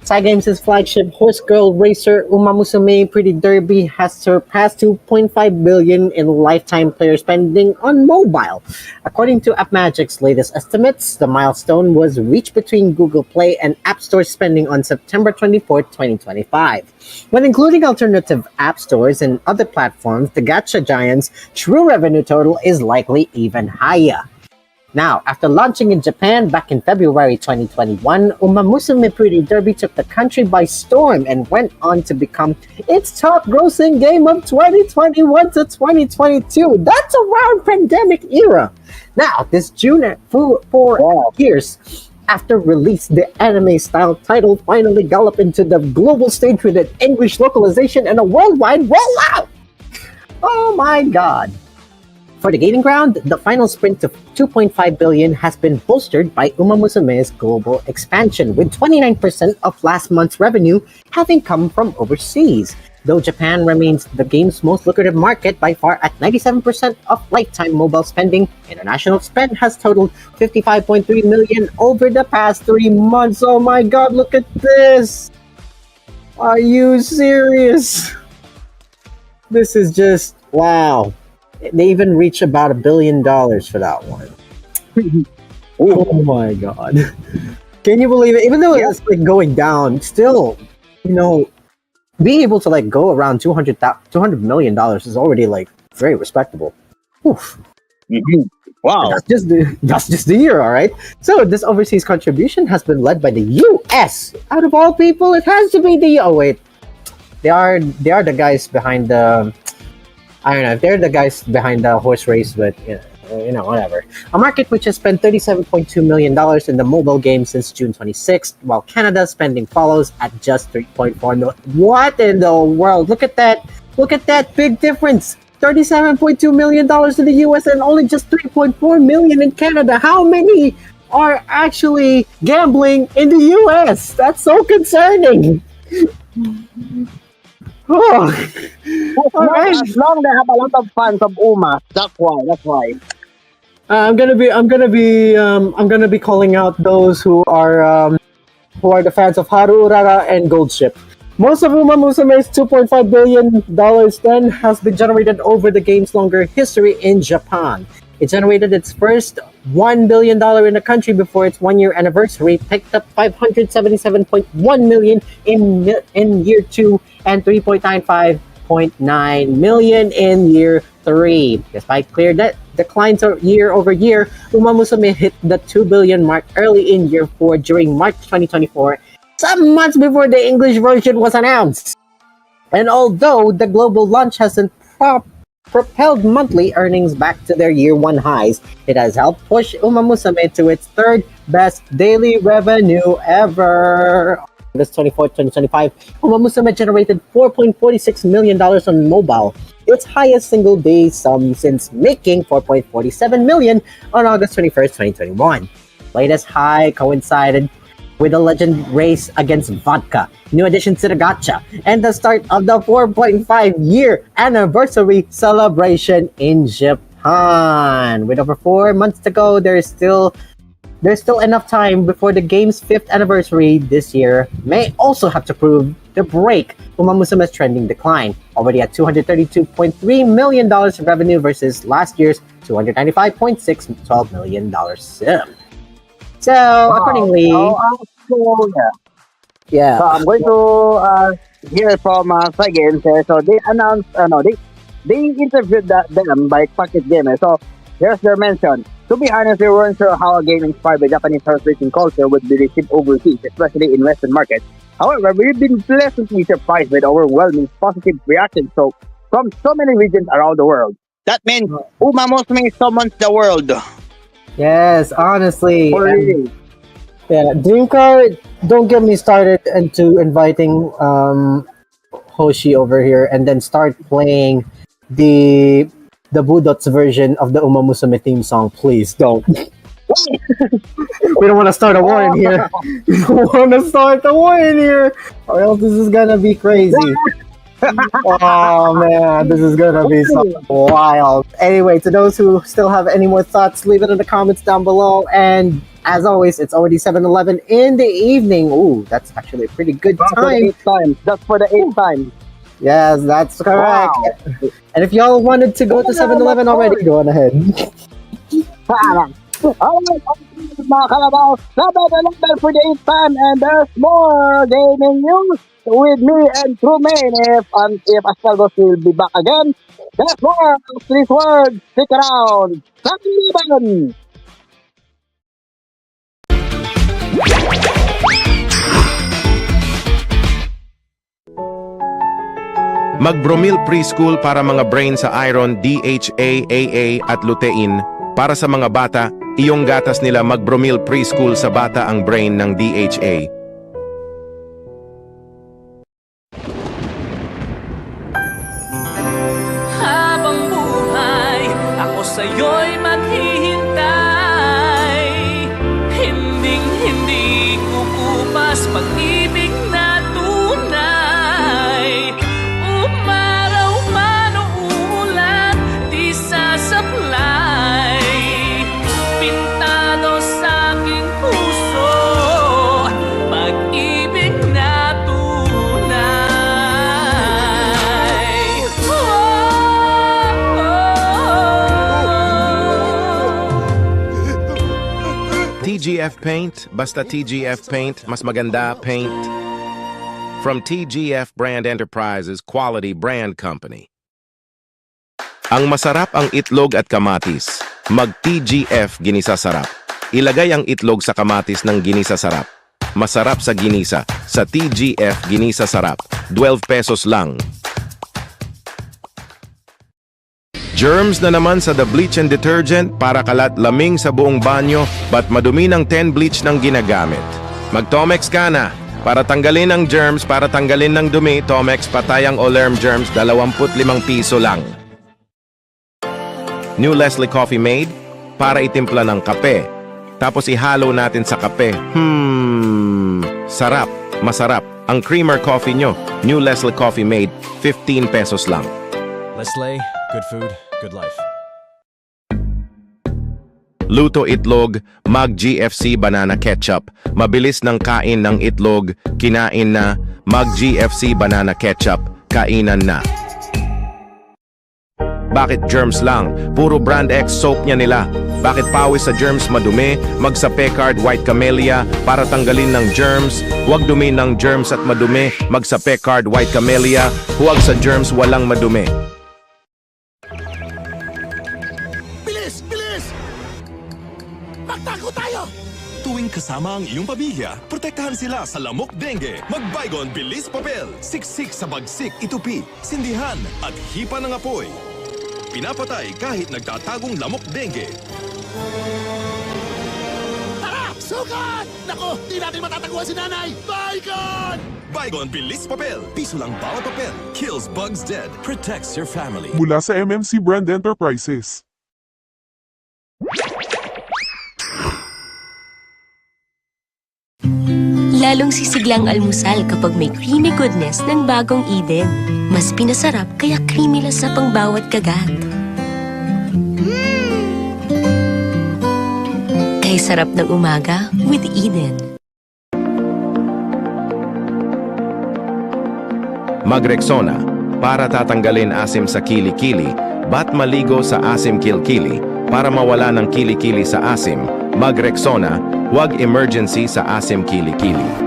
Cygames' flagship Horse Girl racer Uma Musume Pretty Derby has surpassed 2.5 billion in lifetime player spending on mobile. According to AppMagic's latest estimates, the milestone was reached between Google Play and App Store spending on September 24, 2025. When including alternative app stores and other platforms, the gacha giant's true revenue total is likely even higher. Now, after launching in Japan back in February 2021, Uma Musume Pretty Derby took the country by storm and went on to become its top-grossing game of 2021 to 2022. That's around pandemic era. Now, this June, 4 years after release, the anime-style title finally galloped into the global stage with an English localization and a worldwide rollout. Oh my god. For the gaining ground, the final sprint to 2.5 billion has been bolstered by Uma Musume's global expansion, with 29% of last month's revenue having come from overseas. Though Japan remains the game's most lucrative market by far at 97% of lifetime mobile spending, international spend has totaled 55.3 million over the past 3 months. Oh my god, look at this! Are you serious? This is just, wow. They even reach about $1 billion for that one. Oh my god. Can you believe it? Even though it's like going down, still, being able to like go around $200 million is already like very respectable. Oof. Wow. That's just the year, all right? So this overseas contribution has been led by the US. Out of all people, it has to be the... Oh wait. They are the guys behind the... I don't know if they're the guys behind the horse race, but whatever. A market which has spent $37.2 million in the mobile game since June 26th, while Canada spending follows at just $3.4 million. What in the world? Look at that! Look at that big difference! $37.2 million in the US and only just $3.4 million in Canada. How many are actually gambling in the US? That's so concerning! Oh. All right. As long they have a lot of fans of Uma, that's why. I'm gonna be calling out those who are the fans of Haru Urara and Goldship. Most of Uma Musume's $2.5 billion then has been generated over the game's longer history in Japan. It generated its first $1 billion in the country before its 1-year anniversary, picked up $577.1 million in year 2 and $3.95.9 million in year 3. Despite clear declines year over year, Uma Musume hit the 2 billion mark early in year 4 during March 2024, some months before the English version was announced. And although the global launch hasn't propelled monthly earnings back to their year one highs. It has helped push Umamusume to its third best daily revenue ever. August 24, 2025, Umamusume generated $4.46 million on mobile, its highest single day sum since making $4.47 million on August 21st, 2021. Latest high coincided with the legend race against vodka, new addition to the gacha, and the start of the 4.5-year anniversary celebration in Japan. With over 4 months to go, there's still enough time before the game's 5th anniversary this year may also have to prove to break Umamusume's trending decline, already at $232.3 million in revenue versus last year's $295.6 million sim. So, accordingly... Yeah. So I'm going to hear from Sagan. So they announced, they interviewed them by Pocket Gamer. So here's their mention. To be honest, we weren't sure how a game inspired by Japanese horse racing culture would be received overseas, especially in Western markets. However, we've been pleasantly surprised with overwhelming positive reactions from so many regions around the world. That means Umamusume summons the world. Yes, honestly. Really? Yeah, Dreamcard, don't get me started into inviting Hoshi over here and then start playing the Budots version of the Umamusume theme song. Please don't. We don't want to start a war in here. We don't want to start a war in here, or else this is gonna be crazy. Oh man, this is gonna be so wild. Anyway, to those who still have any more thoughts, leave it in the comments down below. And as always, it's already 7:11 in the evening. Ooh, that's actually a pretty good time. That's for the 8th time. Yes, that's correct. Wow. And if y'all wanted to go to 7-Eleven already, go on ahead. Mga kalabaw, 7-Eleven for the 8th time, and there's more gaming news with me and Trumaine. If Aspelgos will be back again, there's more of these words. Stick around. 7-Eleven. Mag-Bromil Preschool para mga brain sa iron, DHA, AA at lutein. Para sa mga bata, iyong gatas nila Mag-Bromil Preschool sa bata ang brain ng DHA. Habang buhay, ako sa'yo'y maghihintay. Hinding-hindi kukupas pag-ibig na tunay. Umaraw man o umulan, di sasablay. Pintado sa aking puso, pag-ibig na tunay. TGF Paint, basta TGF Paint, mas maganda paint. From TGF Brand Enterprises, Quality Brand Company. Ang masarap ang itlog at kamatis. Mag-TGF Ginisa Sarap. Ilagay ang itlog sa kamatis ng Ginisa Sarap. Masarap sa ginisa. Sa TGF Ginisa Sarap. 12 pesos lang. Germs na naman sa The Bleach and Detergent para kalat laming sa buong banyo ba't madumi ng 10 bleach ng ginagamit. Mag-Tomex ka na. Para tanggalin ang germs, para tanggalin ng dumi, Tomex patay ang Olerm germs, 25 piso lang. New Leslie Coffee Made para itimpla ng kape. Tapos ihalo natin sa kape. Sarap, masarap. Ang creamer coffee nyo, New Leslie Coffee Made, 15 pesos lang. Leslie, good food, good life. Luto itlog, Mag-GFC Banana Ketchup. Mabilis ng kain ng itlog, kinain na. Mag-GFC Banana Ketchup, kainan na. Bakit germs lang? Puro brand X soap niya nila. Bakit pawis sa germs madumi? Magsa Pecard White Camellia para tanggalin ng germs. Huwag dumi ng germs at madumi. Magsa Pecard White Camellia. Huwag sa germs walang madumi. Bilis! Bilis! Magtago tayo! Tuwing kasama ang iyong pamilya, protektahan sila sa lamok dengue. Mag-Baygon Bilis Papel. Siksik sa bagsik itupi, sindihan at hipa ng apoy. pinapatay kahit nagtatagong lamok dengue. Tara! Sukat! Nako, di natin matataguan si nanay! Baygon! Baygon Bilis Papel. Piso lang bawat papel. Kills bugs dead. Protects your family. Mula sa MMC Brand Enterprises. Lalong sisiglang almusal kapag may creamy goodness ng bagong Eden. Mas pinasarap kaya creamyless sa pang bawat kagat. Kay sarap ng umaga with Eden. Magrexona para tatanggalin asim sa kili-kili, bat maligo sa asim kilkili para mawala ng kili-kili sa asim. Magrexona, huwag emergency sa asim kili-kili.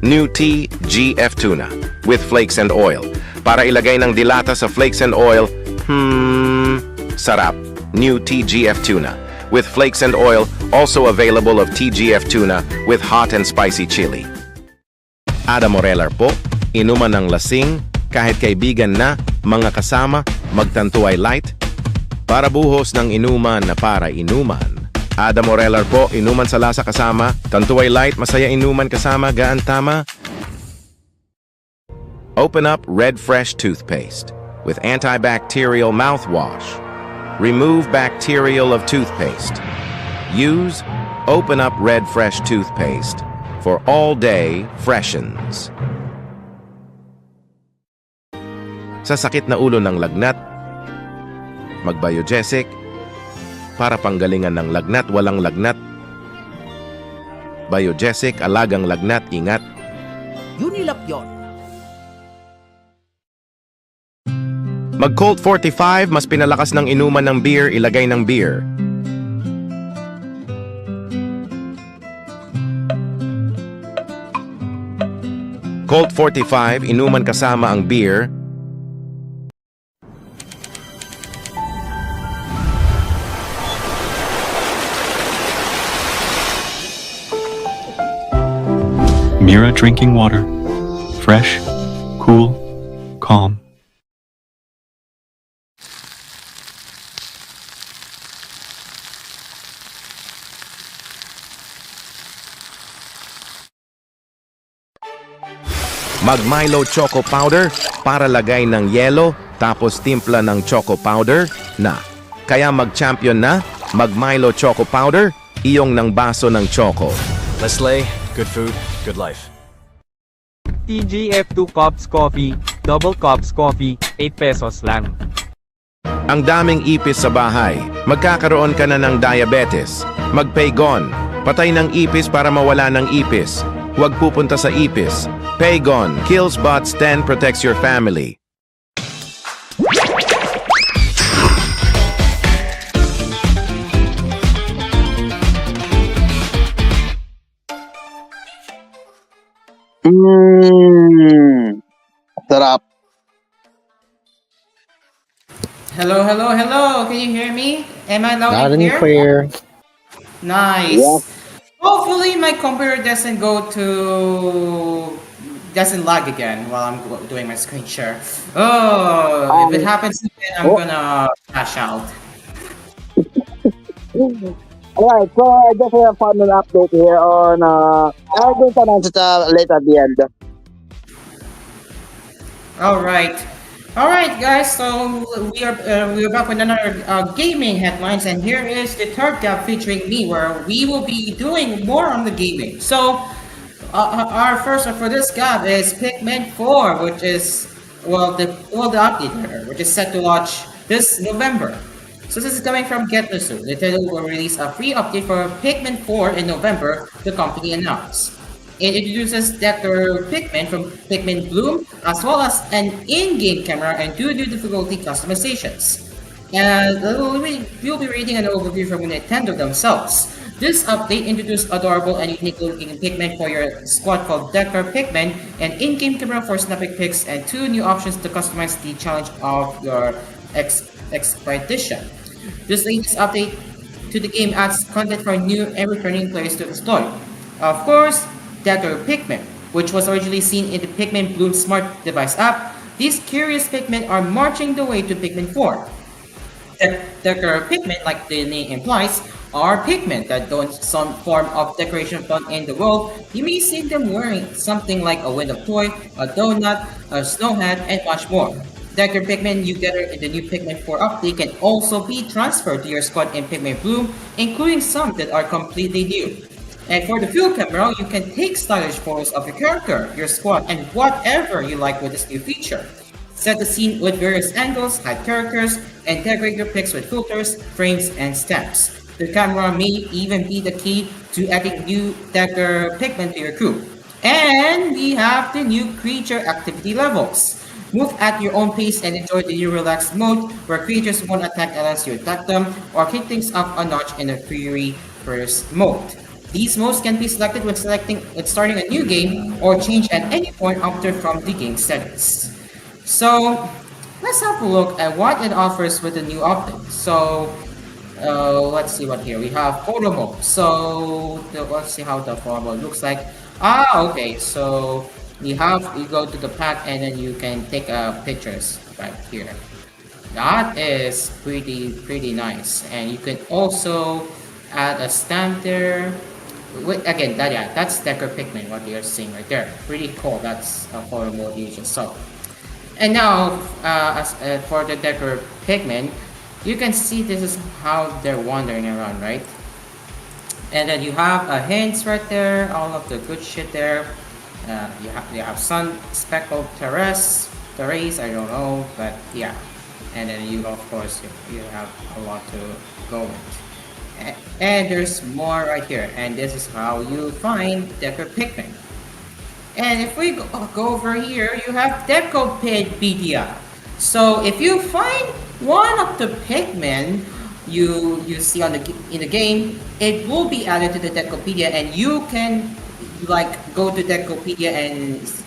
New TGF Tuna with flakes and oil. Para ilagay ng dilata sa flakes and oil, sarap. New TGF Tuna with flakes and oil, also available of TGF Tuna with hot and spicy chili. Ada Morelar po, inuman ng lasing, kahit kaibigan na, mga kasama, magtantuay light, para buhos ng inuman na para inuman. Ada Morelar po, inuman sa lasa kasama, tantuay light, masaya inuman kasama, gaan tama. Open up Red Fresh Toothpaste with antibacterial mouthwash. Remove bacterial of toothpaste. Use Open Up Red Fresh Toothpaste for all day freshens. Sa sakit na ulo ng lagnat, mag-Biogesic para panggalingan ng lagnat, walang lagnat. Biogesic, alagang lagnat, ingat. Unilap yon. Mag-Colt 45, mas pinalakas ng inuman ng beer, ilagay ng beer. Colt 45, inuman kasama ang beer. Mira drinking water. Fresh, cool, calm. Mag-Milo Choco Powder para lagay ng yelo, tapos timpla ng Choco Powder na. Kaya mag-champion na, mag-Milo Choco Powder, iyong ng baso ng choco. Let's slay. Good food, good life. TGF 2 cups coffee, double cups coffee, 8 pesos lang. Ang daming ipis sa bahay, magkakaroon ka na ng diabetes. Mag-Paygon, patay ng ipis para mawala ng ipis. Huwag pupunta sa ipis. Paygon, kills bots 10, protects your family. Sarap. Hello, hello, hello. Can you hear me? Am I loud Loud and and clear? clear. Nice. Yeah. Hopefully my computer doesn't lag again while I'm doing my screen share. Oh, if it happens again, I'm gonna crash out. Alright, so I just have found an update here on I'm going to announce it later at the end. All right, guys. So we're back with another gaming headlines, and here is the third gap featuring me, where we will be doing more on the gaming. So our first one for this gap is Pikmin 4, which is the update here, which is set to launch this November. So this is coming from Get The Suit. The title will release a free update for Pikmin 4 in November, the company announced. It introduces Dr. Pikmin from Pikmin Bloom, as well as an in-game camera and 2 new difficulty customizations. And we'll be reading an overview from Nintendo themselves. This update introduced adorable and unique-looking Pikmin for your squad called Dr. Pikmin, an in-game camera for snapping pics, and 2 new options to customize the challenge of your expedition. This latest update to the game adds content for new and returning players to explore. Of course, Dr. Pikmin, which was originally seen in the Pikmin Bloom smart device app, These curious Pikmin are marching the way to Pikmin 4. Decorative Pikmin, like the name implies, are Pikmin that don't some form of decoration fun in the world. You may see them wearing something like a window toy, a donut, a snow hat, and much more. Decorative Pikmin you get in the new Pikmin 4 update can also be transferred to your squad in Pikmin Bloom, including some that are completely new. And for the field camera, you can take stylish photos of your character, your squad, and whatever you like with this new feature. Set the scene with various angles, hide characters, and decorate your pics with filters, frames, and stamps. The camera may even be the key to adding new Decker Pikmin to your crew. And we have the new creature activity levels. Move at your own pace and enjoy the new relaxed mode where creatures won't attack unless you attack them, or kick things up a notch in the Fury First mode. These modes can be selected when starting a new game or change at any point after from the game settings. So let's have a look at what it offers with the new update. So let's see what here we have photo mode. So let's see how the photo mode looks like. Okay. So you go to the pack and then you can take pictures right here. That is pretty nice, and you can also add a stamp there. Again, that's Decker Pikmin, what you're seeing right there. Pretty cool. That's a photo mode you just saw. And now, for the Decker Pikmin, you can see this is how they're wandering around, right? And then you have hints right there, all of the good shit there. You have sun speckled terrace, I don't know, but yeah. And then you of course you have a lot to go with. And there's more right here, and this is how you find Decker Pikmin. And if we go over here, you have Decopedia. So if you find one of the Pikmin you see in the game, it will be added to the Decopedia, and you can go to Decopedia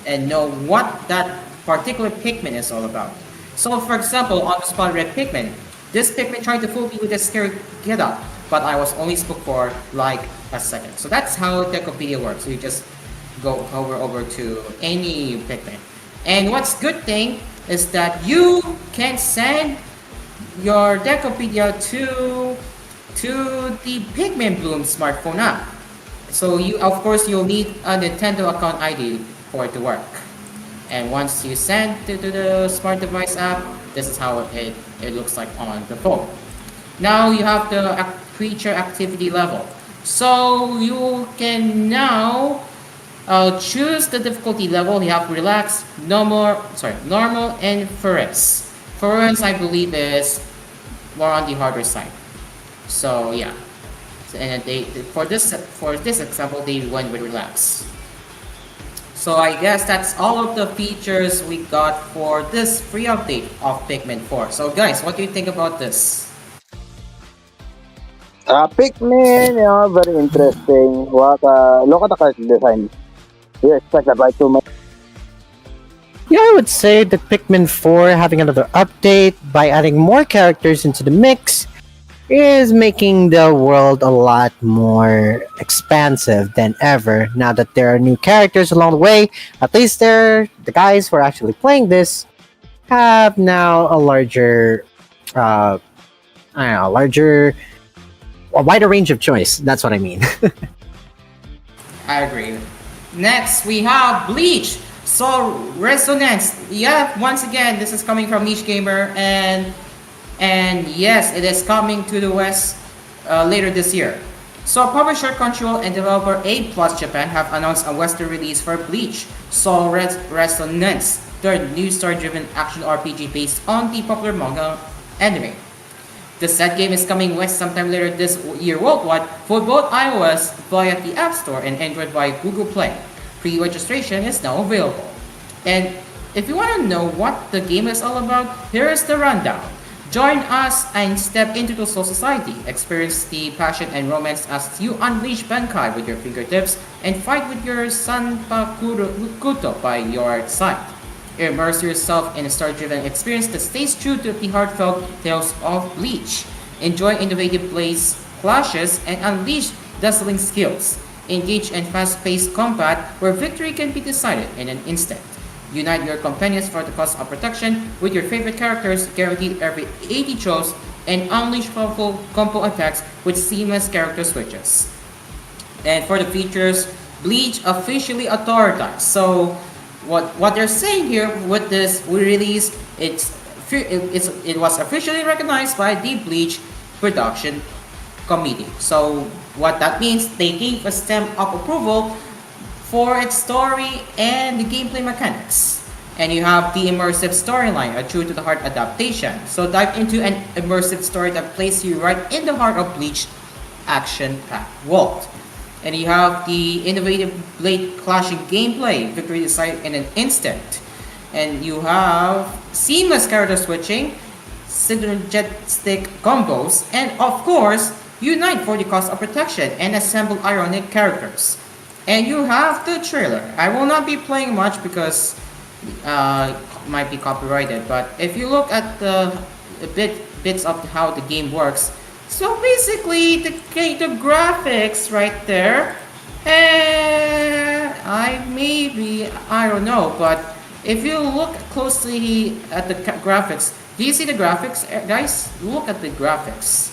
and know what that particular Pikmin is all about. So for example, on the spot red Pikmin, this Pikmin tried to fool me with a scary get up, but I was only spooked for like a second. So that's how Decopedia works. So you just go over to any Pikmin. And what's good thing is that you can send your Decopedia to the Pikmin Bloom smartphone app. So you'll need a Nintendo account ID for it to work. And once you send to the smart device app, this is how it looks like on the phone. Now you have the creature activity level. So you can now choose the difficulty level. You have relaxed, normal, and ferocious. Ferocious, I believe, is more on the harder side. So yeah, and for this example, they went with relax. So I guess that's all of the features we got for this free update of Pikmin 4. So guys, what do you think about this? Pikmin, very interesting. Look at the card design. You expect that right too much. Yeah, I would say that Pikmin 4 having another update by adding more characters into the mix is making the world a lot more expansive than ever. Now that there are new characters along the way, at least the guys who are actually playing this have now a wider range of choice. That's what I mean. I agree. Next, we have Bleach. So Resonance. Yeah, once again, this is coming from Niche Gamer, and yes, it is coming to the West later this year. So publisher Crunchyroll and developer A Plus Japan have announced a Western release for Bleach, Soul Resonance, third new story-driven action RPG based on the popular manga anime. The said game is coming west sometime later this year worldwide for both iOS via the App Store and Android via Google Play. Pre-registration is now available. And if you want to know what the game is all about, here is the rundown. Join us and step into the Soul Society. Experience the passion and romance as you unleash Bankai with your fingertips and fight with your Sanpakuto by your side. Immerse yourself in a story-driven experience that stays true to the heartfelt tales of Bleach. Enjoy innovative blaze clashes and unleash dazzling skills. Engage in fast-paced combat where victory can be decided in an instant. Unite your companions for the cause of protection with your favorite characters, guaranteed every 80 throws, and unleash powerful combo attacks with seamless character switches. And for the features, Bleach officially authorized. So what they're saying here with this release, it was officially recognized by the Bleach production committee. So what that means, they gave a stamp of approval for its story and the gameplay mechanics. And you have the immersive storyline, a true to the heart adaptation. So dive into an immersive story that places you right in the heart of Bleach action-packed world. And you have the innovative blade clashing gameplay, victory decided in an instant. And you have seamless character switching, synergistic combos, and of course, unite for the cause of protection and assemble ironic characters. And you have the trailer. I will not be playing much because it might be copyrighted, but if you look at the bits of how the game works, so basically the graphics right there, and I don't know, but if you look closely at the graphics, do you see the graphics, guys? Look at the graphics.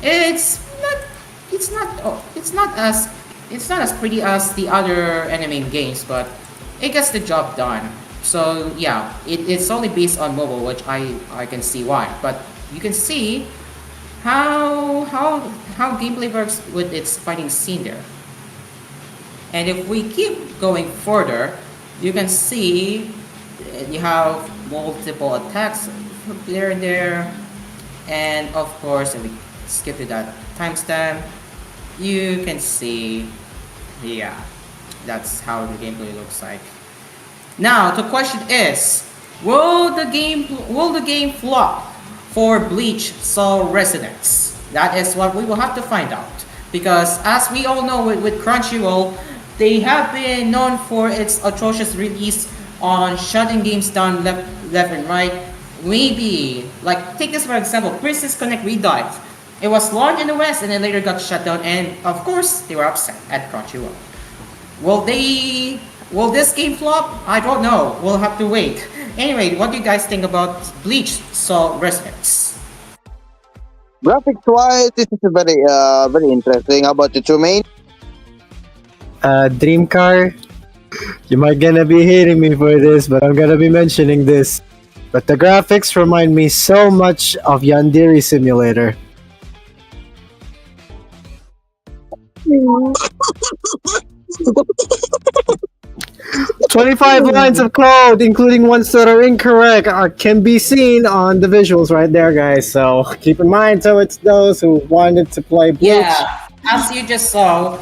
It's not as pretty as the other anime games, but it gets the job done. So yeah, it's only based on mobile, which I can see why. But you can see how gameplay works with its fighting scene there. And if we keep going further, you can see you have multiple attacks here and there, and of course, if we skip to that timestamp, you can see, yeah, that's how the gameplay looks like. Now the question is, will the game flop for Bleach Soul Resonance? That is what we will have to find out, because as we all know with Crunchyroll, they have been known for its atrocious release on shutting games down left and right. Maybe, like, take this for example, Princess Connect Redive. It was launched in the West and then later got shut down, and of course they were upset at Crunchyroll. Will this game flop? I don't know. We'll have to wait. Anyway, what do you guys think about Bleach Soul Resonance? Graphics wise, this is very very interesting. How about you, Chumaine? Dream Car, you might gonna be hating me for this, but I'm gonna be mentioning this. But the graphics remind me so much of Yandere Simulator. 25 lines of code, including ones that are incorrect, can be seen on the visuals right there, guys. So keep in mind, so it's those who wanted to play Bleach. Yeah, as you just saw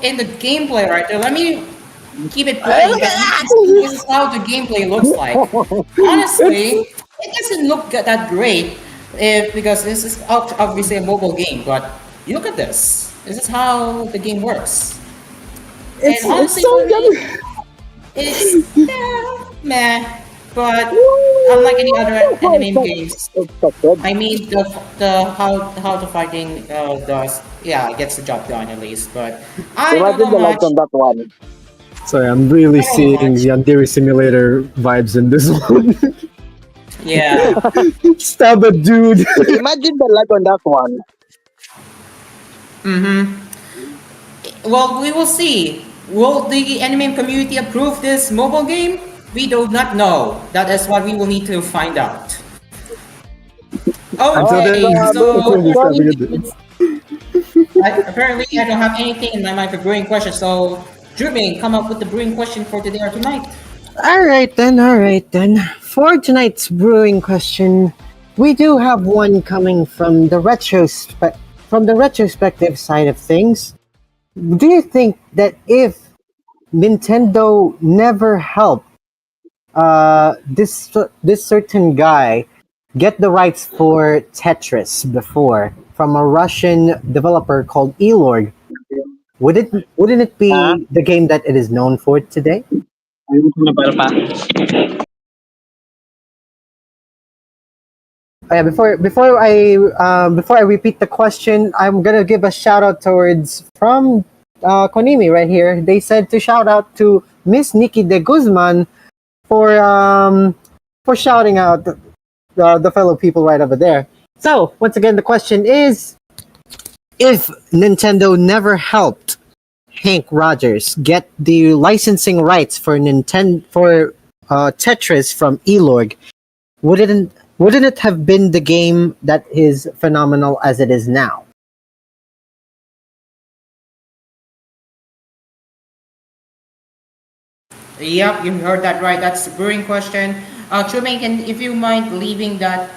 in the gameplay right there. Let me keep it playing. This is how the gameplay looks like. Honestly, it doesn't look that great because this is obviously a mobile game. But look at this. This is how the game works. It's honestly, so it's meh. But unlike any other anime games, I mean the how the fighting does, yeah, it gets the job done at least. But I don't know much. On that one. Sorry, I'm really seeing Yandere Simulator vibes in this one. Yeah. Stab a dude. Imagine the lag on that one. Well, we will see. Will the anime community approve this mobile game? We do not know. That is what we will need to find out. Okay, apparently I don't have anything in my mind for brewing questions, so Drubing, come up with the brewing question for today or tonight. Alright then. For tonight's brewing question, we do have one coming from the retrospective side of things. Do you think that if Nintendo never helped this certain guy get the rights for Tetris before from a Russian developer called Elorg, wouldn't it be the game that it is known for today? Before I repeat the question, I'm gonna give a shout out towards from Konami right here. They said to shout out to Miss Nikki de Guzman for shouting out the fellow people right over there. So once again, the question is: if Nintendo never helped Hank Rogers get the licensing rights for Tetris from Elorg, wouldn't it have been the game that is phenomenal as it is now? Yep, you heard that right. That's a brewing question. Truman, if you mind leaving that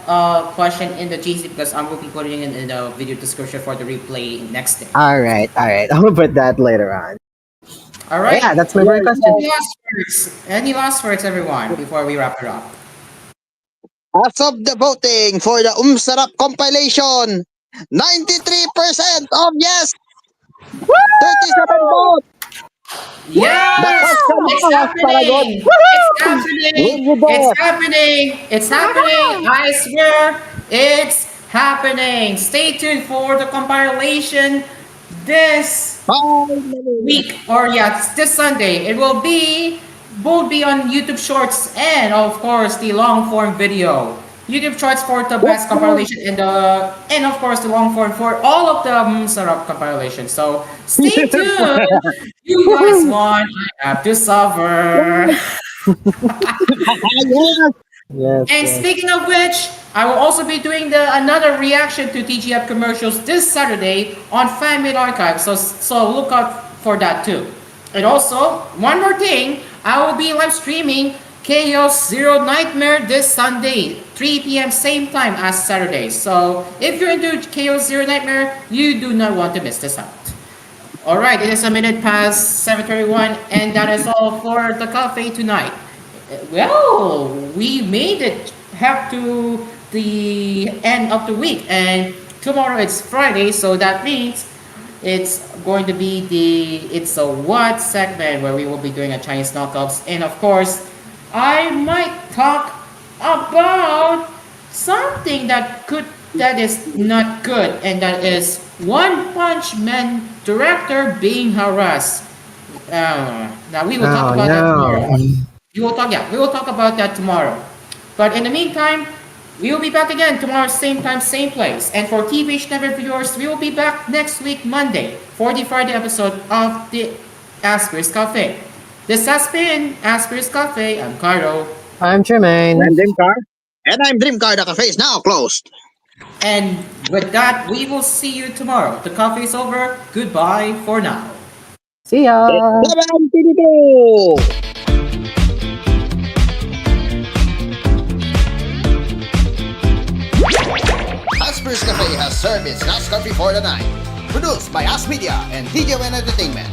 question in the GC, because I will be putting it in the video description for the replay next day. All right. I'm gonna put that later on. All right. Yeah, that's my brewing question. Any last words, everyone, before we wrap it up? As of the voting for the Sarap compilation, 93% of yes, 37 votes. Yes, it's happening. It's happening. It's happening. It's happening. I swear, it's happening. Stay tuned for the compilation this week, or this Sunday. It will be on YouTube Shorts and of course the long form video. YouTube Shorts for the best compilation and of course the long form for all of the Sarap compilation. So stay tuned. You guys won. I have to suffer. And speaking of which, I will also be doing another reaction to TGF commercials this Saturday on Fan-Made Archive. So look out for that too. And also, one more thing, I will be live streaming Chaos Zero Nightmare this Sunday, 3 p.m. same time as Saturday. So if you're into Chaos Zero Nightmare, you do not want to miss this out. Alright, it is a minute past 7:31, and that is all for the cafe tonight. Well, we made it up to the end of the week, and tomorrow it's Friday, so that means it's going to be the It's a What segment where we will be doing a Chinese knockups, and of course, I might talk about something that is not good, and that is One Punch Man director being harassed. Now we will talk about that tomorrow. We will talk about that tomorrow. But in the meantime, we will be back again tomorrow, same time, same place. And for TVH Network viewers, we will be back next week, Monday, for the Friday episode of the Asphere's Cafe. This has been Asphere's Cafe. I'm Carlo. I'm Jermaine. I'm Dreamcar. And I'm Dreamcar. The cafe is now closed. And with that, we will see you tomorrow. The cafe is over. Goodbye for now. See ya. Asphere's Cafe has served its last coffee for the night. Produced by As Media and DJ Entertainment.